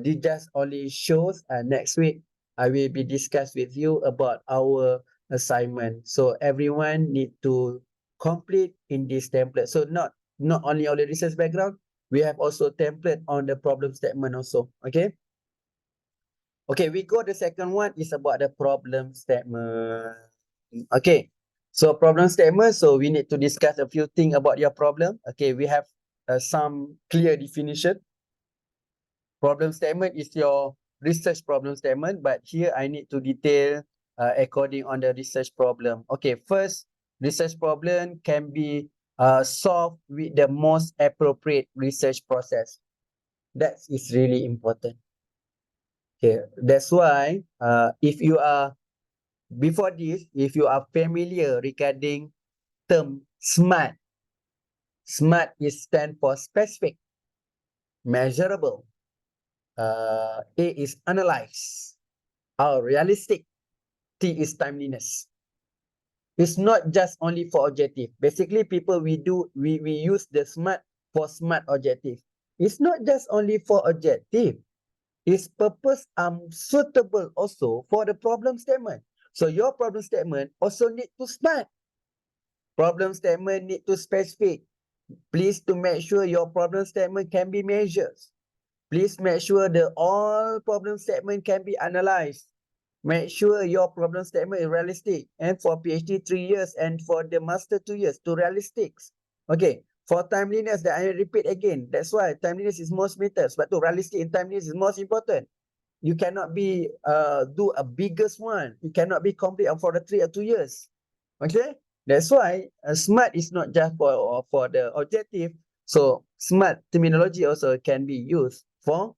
This just only shows. Next week I will be discuss with you about our assignment. So everyone need to complete in this template. So not not only on the research background, we have also template on the problem statement also. Okay. Okay, we go the second one is about the problem statement. Okay. So problem statement. So we need to discuss a few things about your problem. Okay, we have some clear definition. Problem statement is your research problem statement, but here I need to detail according on the research problem. Okay, first, research problem can be solved with the most appropriate research process. That is really important. Okay, that's why if you are before this, if you are familiar regarding term SMART, SMART is stand for specific, measurable. A is analyze, or realistic. T is timeliness. It's not just only for objective. Basically, people we use the SMART for SMART objective. It's not just only for objective. Its purpose suitable also for the problem statement. So your problem statement also need to SMART. Problem statement need to specific. Please to make sure your problem statement can be measured. Please make sure the all problem statement can be analyzed. Make sure your problem statement is realistic. And for PhD, 3 years, and for the master, 2 years, to realistics. Okay, for timeliness, that I repeat again. That's why timeliness is most matters, but to realistic and timeliness is most important. You cannot be do a biggest one. You cannot be complete for the 3 or 2 years. Okay, that's why SMART is not just for the objective. So SMART terminology also can be used for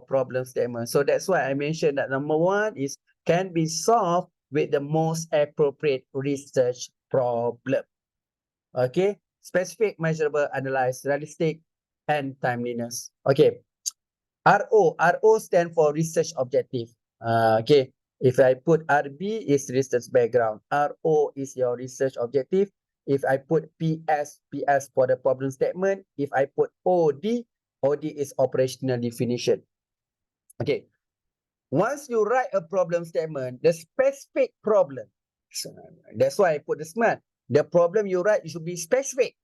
problem statement. So that's why I mentioned that number one is can be solved with the most appropriate research problem. Okay, specific, measurable, analyze, realistic, and timeliness. Okay, RO stand for research objective. Okay, if I put RB is research background, RO is your research objective. If I put PS for the problem statement. If I put OD is operational definition. Okay, once you write a problem statement, the specific problem, that's why I put the SMART. The problem you write should be specific,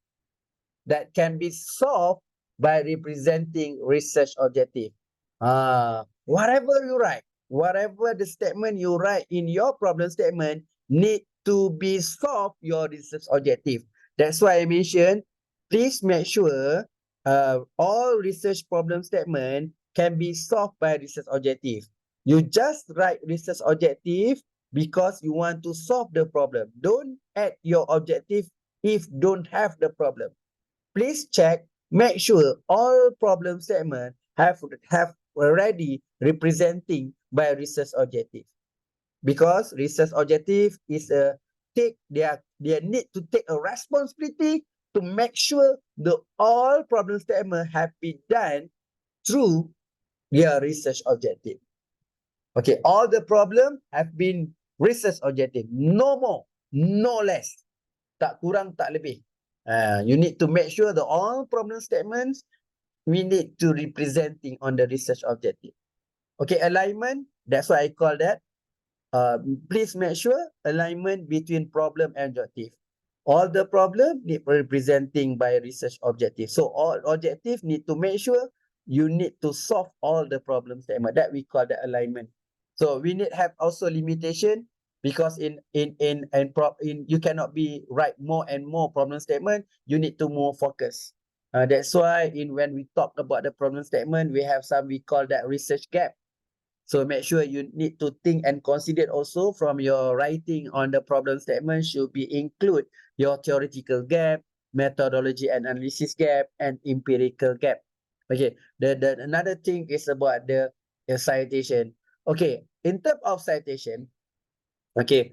that can be solved by representing research objective. Whatever you write, whatever the statement you write in your problem statement need to be solved your research objective. That's why I mentioned, please make sure all research problem statement can be solved by research objective. You just write research objective because you want to solve the problem. Don't add your objective if don't have the problem. Please check, make sure all problem statement have already representing by research objective. Because research objective is a they need to take a responsibility to make sure the all problem statement have been done through their research objective. Okay, all the problem have been research objective. No more, no less. Tak kurang, tak lebih. You need to make sure the all problem statements we need to representing on the research objective. Okay, alignment, that's why I call that. Please make sure alignment between problem and objective. All the problem need representing by research objective. So all objective need to make sure you need to solve all the problem statement. That we call the alignment. So we need have also limitation, because in you cannot be write more and more problem statement. You need to more focus. That's why when we talk about the problem statement, we have some we call that research gap. So make sure you need to think and consider also from your writing on the problem statement should be include your theoretical gap, methodology and analysis gap, and empirical gap. Okay, the another thing is about the citation. Okay, in terms of citation, okay,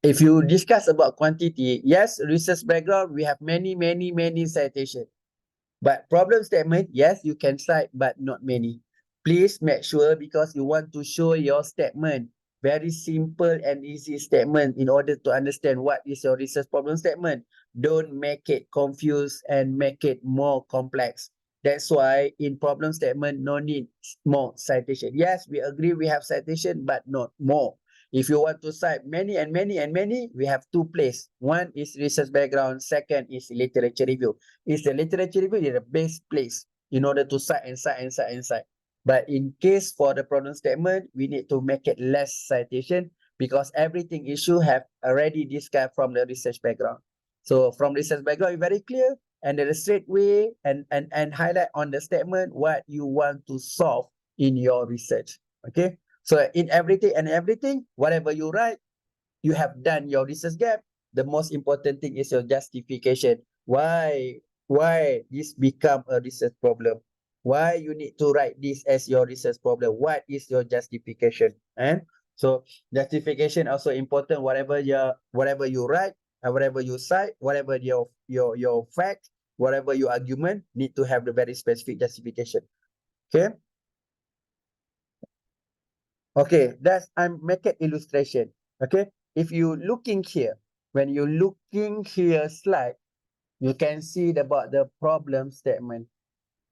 if you discuss about quantity, yes, research background, we have many citation. But problem statement, yes, you can cite, but not many. Please make sure, because you want to show your statement, very simple and easy statement in order to understand what is your research problem statement. Don't make it confused and make it more complex. That's why in problem statement, no need more citation. Yes, we agree we have citation, but not more. If you want to cite many and many and many, we have two places. One is research background, second is literature review. Is the literature review is the best place in order to cite and cite and cite and cite. But in case for the problem statement, we need to make it less citation because everything issue have already described from the research background. So from research background, it's very clear and then straight way and highlight on the statement what you want to solve in your research. Okay. So in everything and everything, whatever you write, you have done your research gap. The most important thing is your justification. Why this become a research problem? Why you need to write this as your research problem? What is your justification? And so justification also important. Whatever you write, whatever you cite, whatever your fact, whatever your argument, need to have the very specific justification. Okay. Okay, that's I'm making illustration. Okay, if you looking here, when you looking here slide, you can see about the problem statement.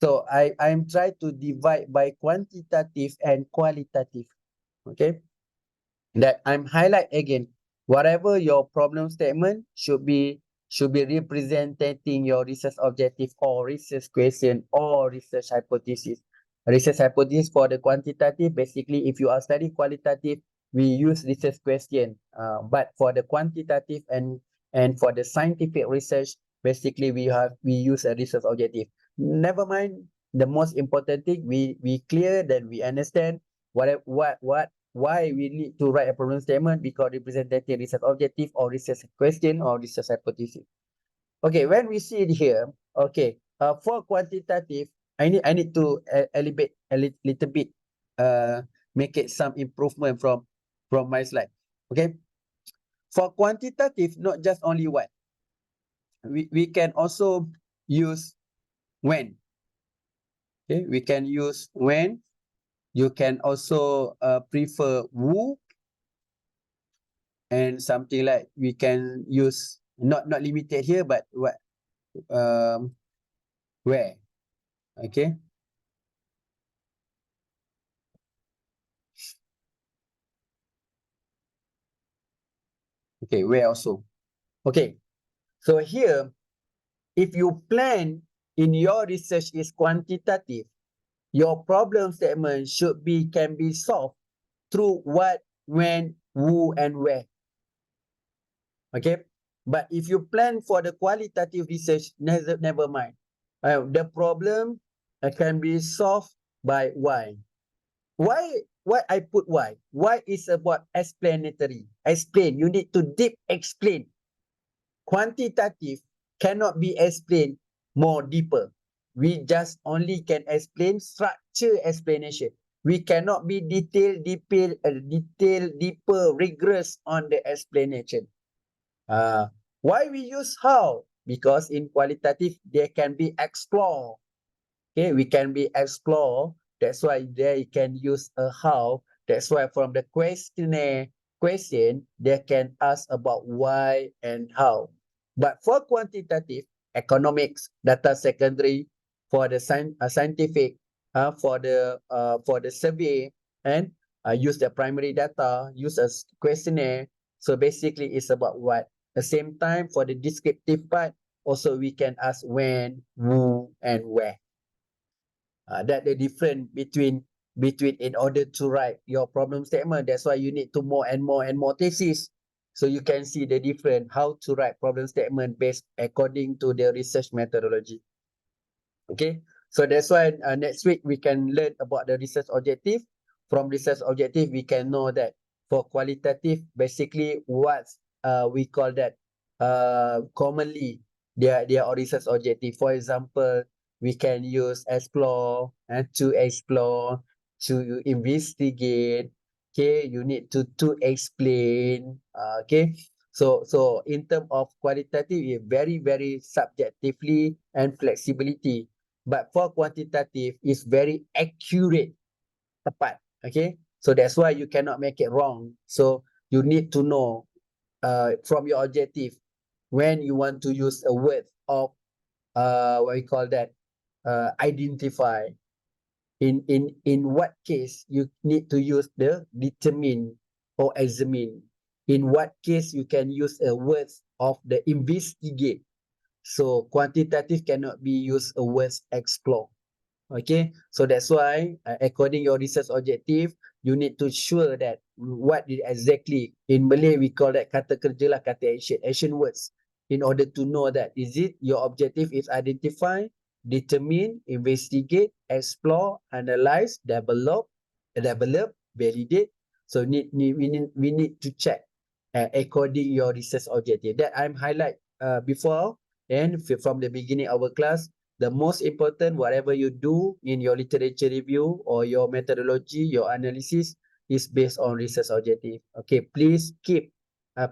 So I'm trying to divide by quantitative and qualitative. Okay, that I'm highlight again. Whatever your problem statement should be representing your research objective or research question or research hypothesis. Research hypothesis for the quantitative, basically, if you are studying qualitative, we use research question. But for the quantitative and for the scientific research, basically we use a research objective. Never mind. The most important thing we clear that we understand why we need to write a problem statement because representing research objective or research question or research hypothesis. Okay, when we see it here, okay, for quantitative, I need to elevate a little bit, make it some improvement from my slide. Okay, for quantitative, not just only what, we can also use when. Okay, we can use when. You can also prefer who, and something like we can use not limited here, but what where. Okay. Okay, where also. Okay. So here, if you plan in your research is quantitative, your problem statement can be solved through what, when, who, and where. Okay. But if you plan for the qualitative research, never mind. The problem can be solved by why. Why I put why? Why is about explanatory. Explain. You need to deep explain. Quantitative cannot be explained more deeper. We just only can explain structure explanation. We cannot be detail, deeper, rigorous on the explanation. Why we use how? Because in qualitative, they can be explore. Okay, we can be explore. That's why they can use a how. That's why from the questionnaire question, they can ask about why and how. But for quantitative, economics, data secondary, for the scientific, for the survey, and use the primary data, use a questionnaire. So basically, it's about what. At the same time, for the descriptive part, also we can ask when, who, and where. That the difference between in order to write your problem statement. That's why you need to more and more thesis. So you can see the difference how to write problem statement based according to the research methodology. Okay, so that's why next week we can learn about the research objective. From research objective, we can know that for qualitative, basically what we call that commonly their research objective. For example, we can use explore and to explore, to investigate. Okay, you need to explain. Okay, so in terms of qualitative, very subjectively and flexibility. But for quantitative, it's very accurate, tepat. Okay, so that's why you cannot make it wrong. So you need to know from your objective when you want to use a word of what we call that identify. In what case you need to use the determine or examine. In what case you can use a words of the investigate. So quantitative cannot be used a words explore. Okay, so that's why according your research objective, you need to sure that what exactly in Malay we call that kata kerja lah, kata action words. In order to know that is it your objective is identify, determine, investigate, explore, analyze, develop, validate. So we need to check according your research objective that I'm highlight before and from the beginning of our class. The most important, whatever you do in your literature review or your methodology, your analysis is based on research objective. Okay, please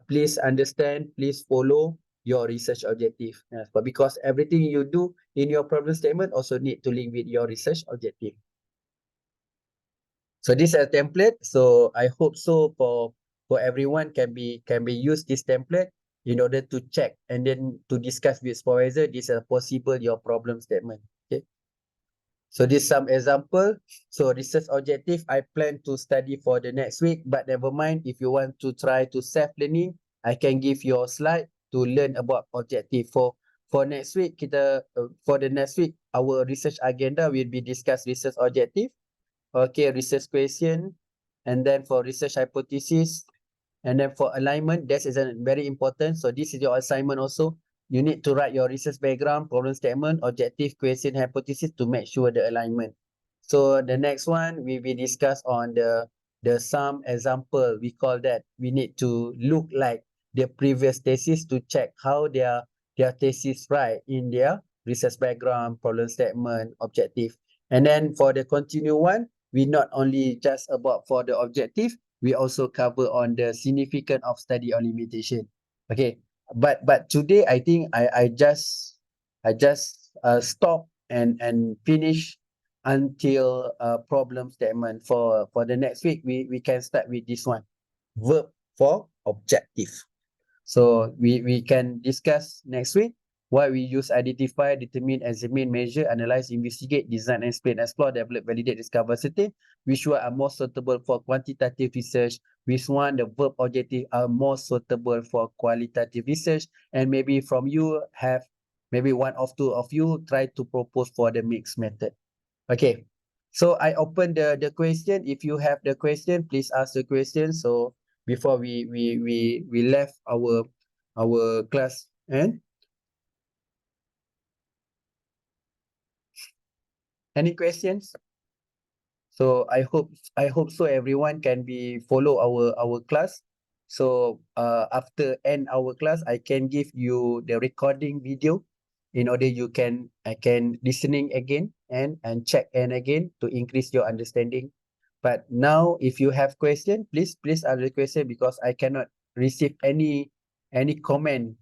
please understand, please follow your research objective. Yes, but because everything you do in your problem statement also need to link with your research objective. So this is a template. So I hope so for everyone can be use this template in order to check and then to discuss with supervisor. This is possible your problem statement. Okay. So this some example. So research objective, I plan to study for the next week, but never mind. If you want to try to self-learning, I can give you a slide to learn about objective. For next week, for the next week, our research agenda will be discuss research objective. Okay, research question, and then for research hypothesis, and then for alignment, that is very important. So this is your assignment also. You need to write your research background, problem statement, objective, question, hypothesis to make sure the alignment. So the next one we will discuss on the some example. We call that we need to look like the previous thesis to check how their thesis right in their research background, problem statement, objective. And then for the continue one, we not only just about for the objective, we also cover on the significance of study or limitation. Okay, but today I think I just stop and finish until problem statement. For the next week we can start with this one, verb for objective. So we can discuss next week what we use: identify, determine, examine, measure, analyze, investigate, design, explain, explore, develop, validate, discover, certain. Which one are more suitable for quantitative research? Which one the verb objective are more suitable for qualitative research? And maybe from you have maybe one or two of you try to propose for the mixed method. Okay. So I open the question. If you have the question, please ask the question. So before we left our class, and any questions? So I hope so everyone can be follow our class. So after end our class, I can give you the recording video in order I can listening again and check and again to increase your understanding. But now if you have question, please ask the question, because I cannot receive any comment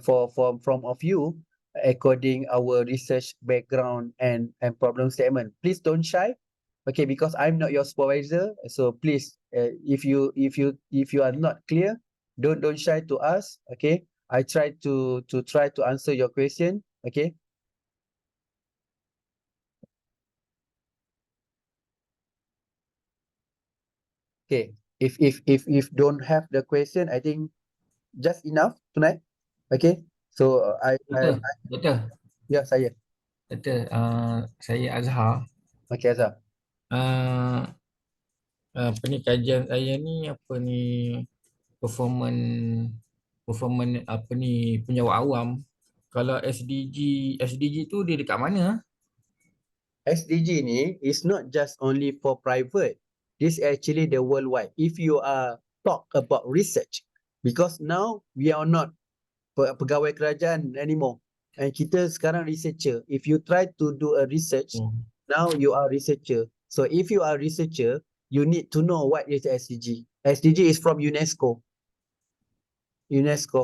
from of you according our research background and problem statement. Please don't shy. Okay, because I'm not your supervisor, so please, if you are not clear, don't shy to ask. Okay, I try to answer your question. Okay. Okay. If don't have the question, I think just enough tonight. Okay. So Betul. ya saya. Betul. Saya Azhar. Okay, Azhar. Apa ni kajian saya ni apa ni performance apa ni penjawat awam. Kalau SDG tu dia dekat mana? SDG ni is not just only for private. This actually the worldwide. If you are talk about research, because now we are not pegawai kerajaan anymore, and kita sekarang researcher. If you try to do a research, now you are researcher. So if you are researcher, you need to know what is SDG. SDG is from UNESCO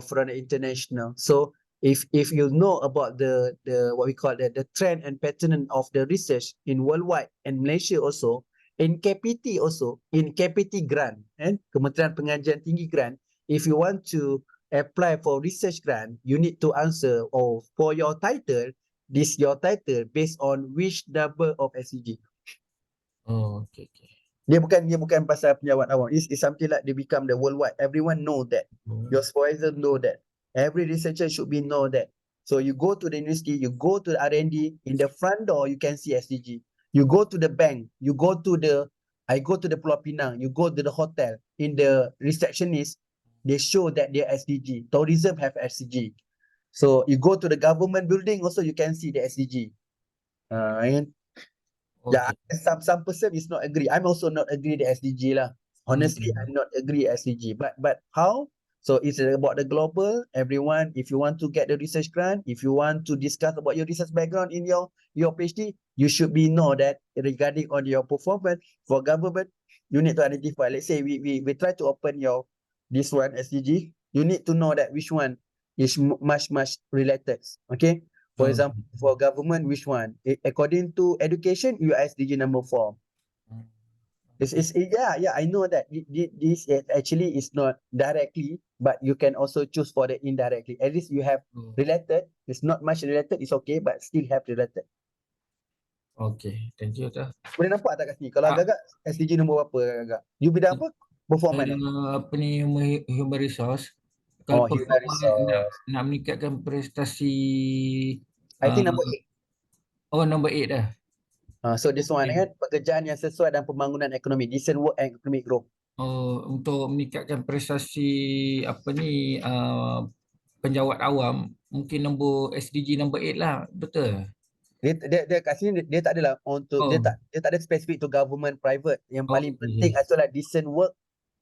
from the international. So if you know about the what we call the trend and pattern of the research in worldwide and Malaysia also, in KPT also, in KPT grant and Kementerian Pengajian Tinggi grant, if you want to apply for research grant, you need to answer, or for your title, this your title based on which number of SDG. Oh, okay. Dia bukan pasal penjawat awam. It's something like they become the worldwide. Everyone know that. Your supervisor know that. Every researcher should be know that. So you go to the university, you go to the R&D, in the front door you can see SDG. You go to the bank, I go to the Pulau Pinang, you go to the hotel, in the receptionist, they show that they're SDG. Tourism have SDG. So you go to the government building also you can see the SDG. And yeah, Okay. some person is not agree. I'm also not agree the SDG lah. Honestly, I'm not agree SDG. But how? So it's about the global. Everyone, if you want to get the research grant, if you want to discuss about your research background in your PhD, you should be know that regarding on your performance for government, you need to identify. Let's say we try to open your this one SDG. You need to know that which one is much related. Okay. For example, for government, which one? According to education, you are SDG number 4. Yeah, I know that this actually is not directly, but you can also choose for the indirectly. At least you have related. It's not much related, it's okay, but still have related. Okay, thank you dah. Boleh nampak tak kat sini? Kalau agak-agak SDG nombor berapa agak? You bidang apa? Performance. Apa ni, human resource. Oh, Kalau human performance resource. nak meningkatkan prestasi I think number 8. number 8 dah. So this one Okay. kan, pekerjaan yang sesuai dan pembangunan ekonomi, decent work and economic growth. Untuk meningkatkan prestasi apa ni penjawat awam, mungkin nombor SDG number 8 lah, betul? Dia kat sini dia tak adalah untuk dia tak ada specific to government private. Yang paling penting adalah decent work,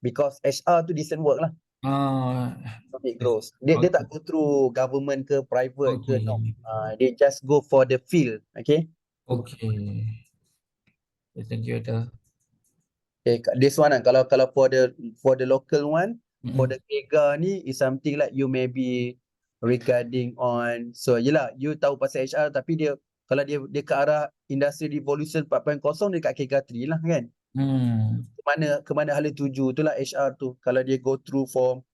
because HR tu decent work lah. Economic growth. Dia tak go through government ke private ke, no. They just go for the field, okay? Okay. Thank you dah. Okay, this one kalau for the local one, for the KEGA ni is something like you maybe regarding on, so yelah, you tahu pasal HR tapi dia kalau dia ke arah industri revolution 4.0 dekat KEGA 3 lah kan. Ke mana hala tuju tu lah HR tu. Kalau dia go through for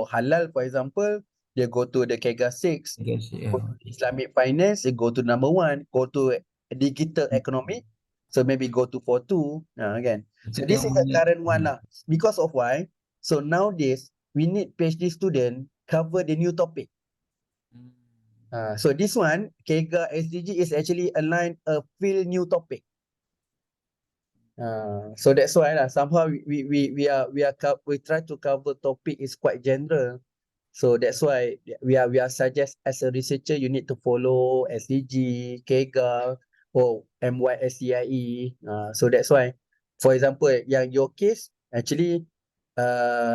halal for example, dia go to the KEGA 6. Go to Islamic finance, they go to number 1. Go to digital economy, so maybe go to 4.2 kan. So this is the current one lah. Because of why? So nowadays we need PhD student cover the new topic. So this one, KEGA SDG is actually align a field new topic. So that's why lah. Somehow we try to cover topic is quite general. So that's why we are suggest as a researcher you need to follow SDG, KEGA, or MYSCIE. So that's why, for example, yang your case actually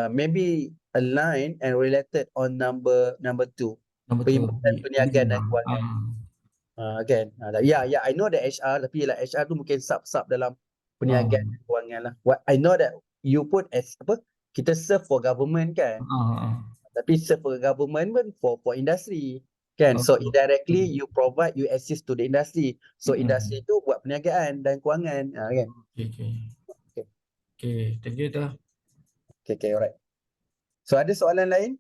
maybe align and related on number 2. Perhimpunan perniagaan dan kewangan. Kan? Yeah, I know that HR, tapi like HR tu mungkin sub dalam perniagaan dan kewangan lah. What I know that you put as apa? Kita serve for government kan? Tapi serve for government pun for industry kan? So indirectly you provide, you assist to the industry. So industry tu buat perniagaan dan kewangan kan? Okay, thank you dah. Okay, alright. So ada soalan lain?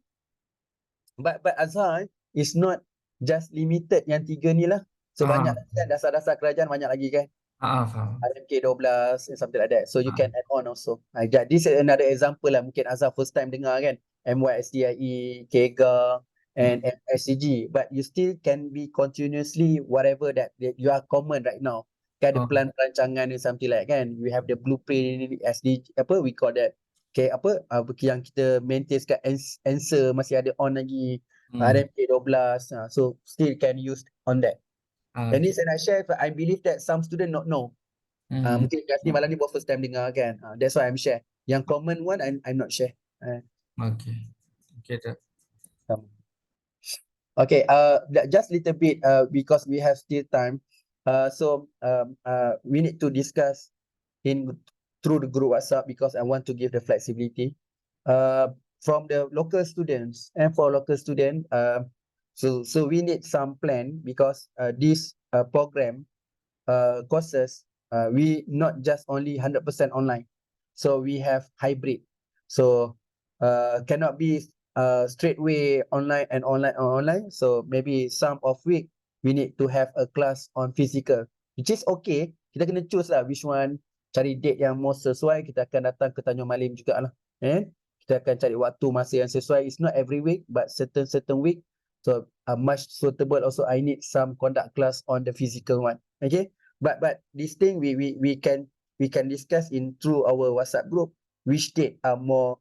But Azhar is not just limited yang 3 ni lah. So banyak lagi kan, dasar-dasar kerajaan banyak lagi kan. RMK 12 and something like that. So you can add on also. This is another example lah. Mungkin Azhar first time dengar kan. MYSDIE, KEGA and SCG. But you still can be continuously whatever that you are common right now. Kan ada plan perancangan and something like kan. We have the blueprint SDG, apa we call that. Yang kita maintain kat answer masih ada on lagi. RMK 12. So still can use on that. And this and I share, I believe that some student not know. Mungkin kat sini malam ni buat first time dengar kan. That's why I'm share. Yang common one I'm not share. Okay dah. Okay, just little bit because we have still time. So we need to discuss through the group WhatsApp because I want to give the flexibility. From the local students and for local student, so we need some plan because this program courses we not just only 100% online, so we have hybrid. So cannot be straight way online. So maybe some of week we need to have a class on physical, which is okay. Kita kena choose lah which one cari date yang more sesuai, kita akan datang ke Tanjung Malim jugalah. Kita akan cari waktu masa yang sesuai. It's not every week, but certain week. So much suitable also. I need some conduct class on the physical one. Okay. But this thing we can discuss in through our WhatsApp group which date are more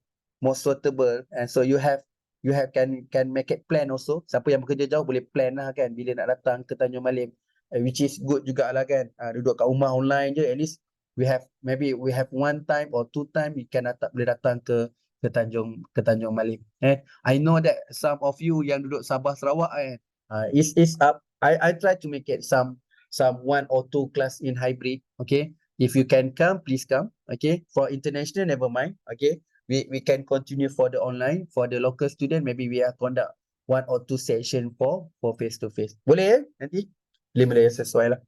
suitable, and so you can make it plan also. Siapa yang bekerja jauh boleh plan lah kan bila nak datang ke Tanjung Malim, which is good jugalah kan. Duduk kat rumah online je, at least we have one time or two time we can boleh datang ke Tanjung Malim. I know that some of you yang duduk Sabah Sarawak is up. I try to make it some 1 or 2 class in hybrid. Okay, if you can come, please come. Okay, for international never mind. Okay, we can continue for the online. For the local student, maybe we are conduct 1 or 2 session for face to face. Boleh nanti? Boleh sesuai lah.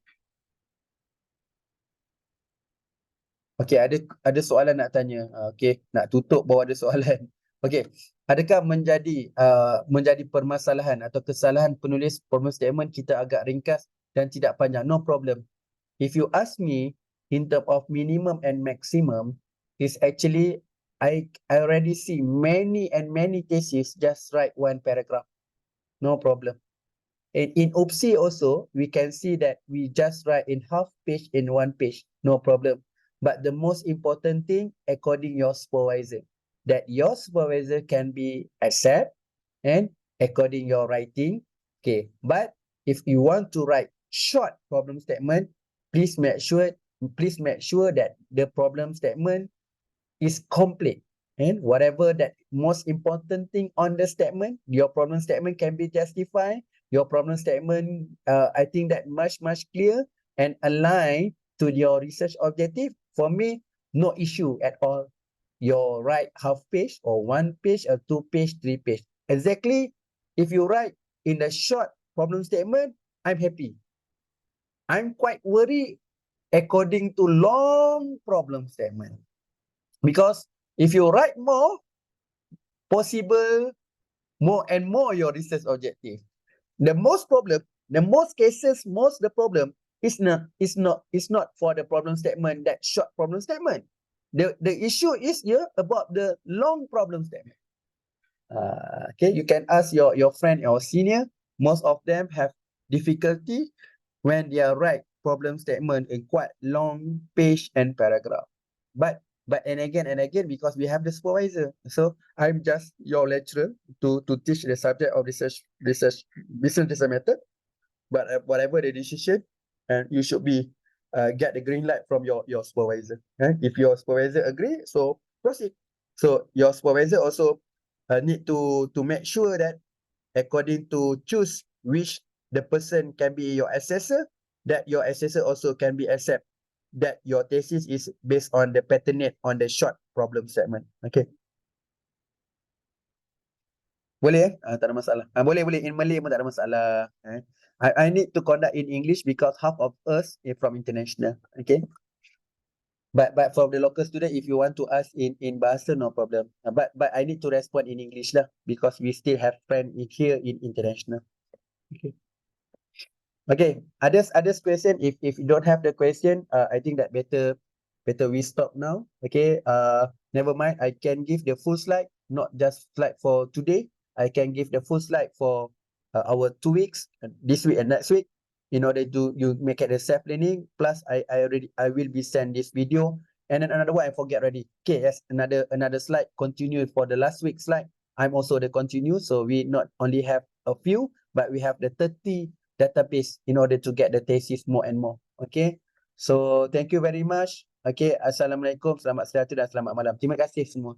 Okay, ada soalan nak tanya. Okay, nak tutup baru ada soalan. Okay, adakah menjadi permasalahan atau kesalahan penulis problem statement kita agak ringkas dan tidak panjang? No problem. If you ask me in terms of minimum and maximum, is actually I already see many theses just write 1 paragraph. No problem. And in UPSI also, we can see that we just write in half page in 1 page. No problem. But the most important thing, according your supervisor, that your supervisor can be accept and according your writing. Okay. But if you want to write short problem statement, please make sure that the problem statement is complete, and whatever that most important thing on the statement, your problem statement can be justified. Your problem statement, I think that much clear and aligned to your research objective. For me, no issue at all. You write half page or 1 page or 2 page, 3 page. Exactly, if you write in the short problem statement, I'm happy. I'm quite worried according to long problem statement. Because if you write more, possible more and more your research objective. The most problem is not for the problem statement, that short problem statement. The issue is here about the long problem statement. Okay, you can ask your friend or senior. Most of them have difficulty when they write problem statement in quite long page and paragraph. But and again, because we have the supervisor, so I'm just your lecturer to teach the subject of research business research method. But whatever the decision, and you should be get the green light from your supervisor. If your supervisor agree, so proceed. So your supervisor also need to make sure that according to choose which the person can be your assessor, that your assessor also can be accept that your thesis is based on the patronate on the short problem statement. Okay. Boleh tak ada masalah. Boleh in Malay pun tak ada masalah. I need to conduct in English because half of us is from international. Okay. But for the local student, if you want to ask in bahasa, no problem. But I need to respond in English lah, because we still have friend here in international. Okay. Okay, others question. If you don't have the question, I think that better we stop now. Okay, never mind. I can give the full slide, not just slide for today. I can give the full slide for our 2 weeks, this week and next week, in order to you make it a self-learning. Plus, I will be send this video, and then another one I forget already. Okay, yes, another slide. Continue for the last week slide. I'm also the continue, so we not only have a few, but we have the 30 database in order to get the thesis more and more. Okay, so thank you very much. Okay, Assalamualaikum, selamat sejahtera dan selamat malam. Terima kasih semua.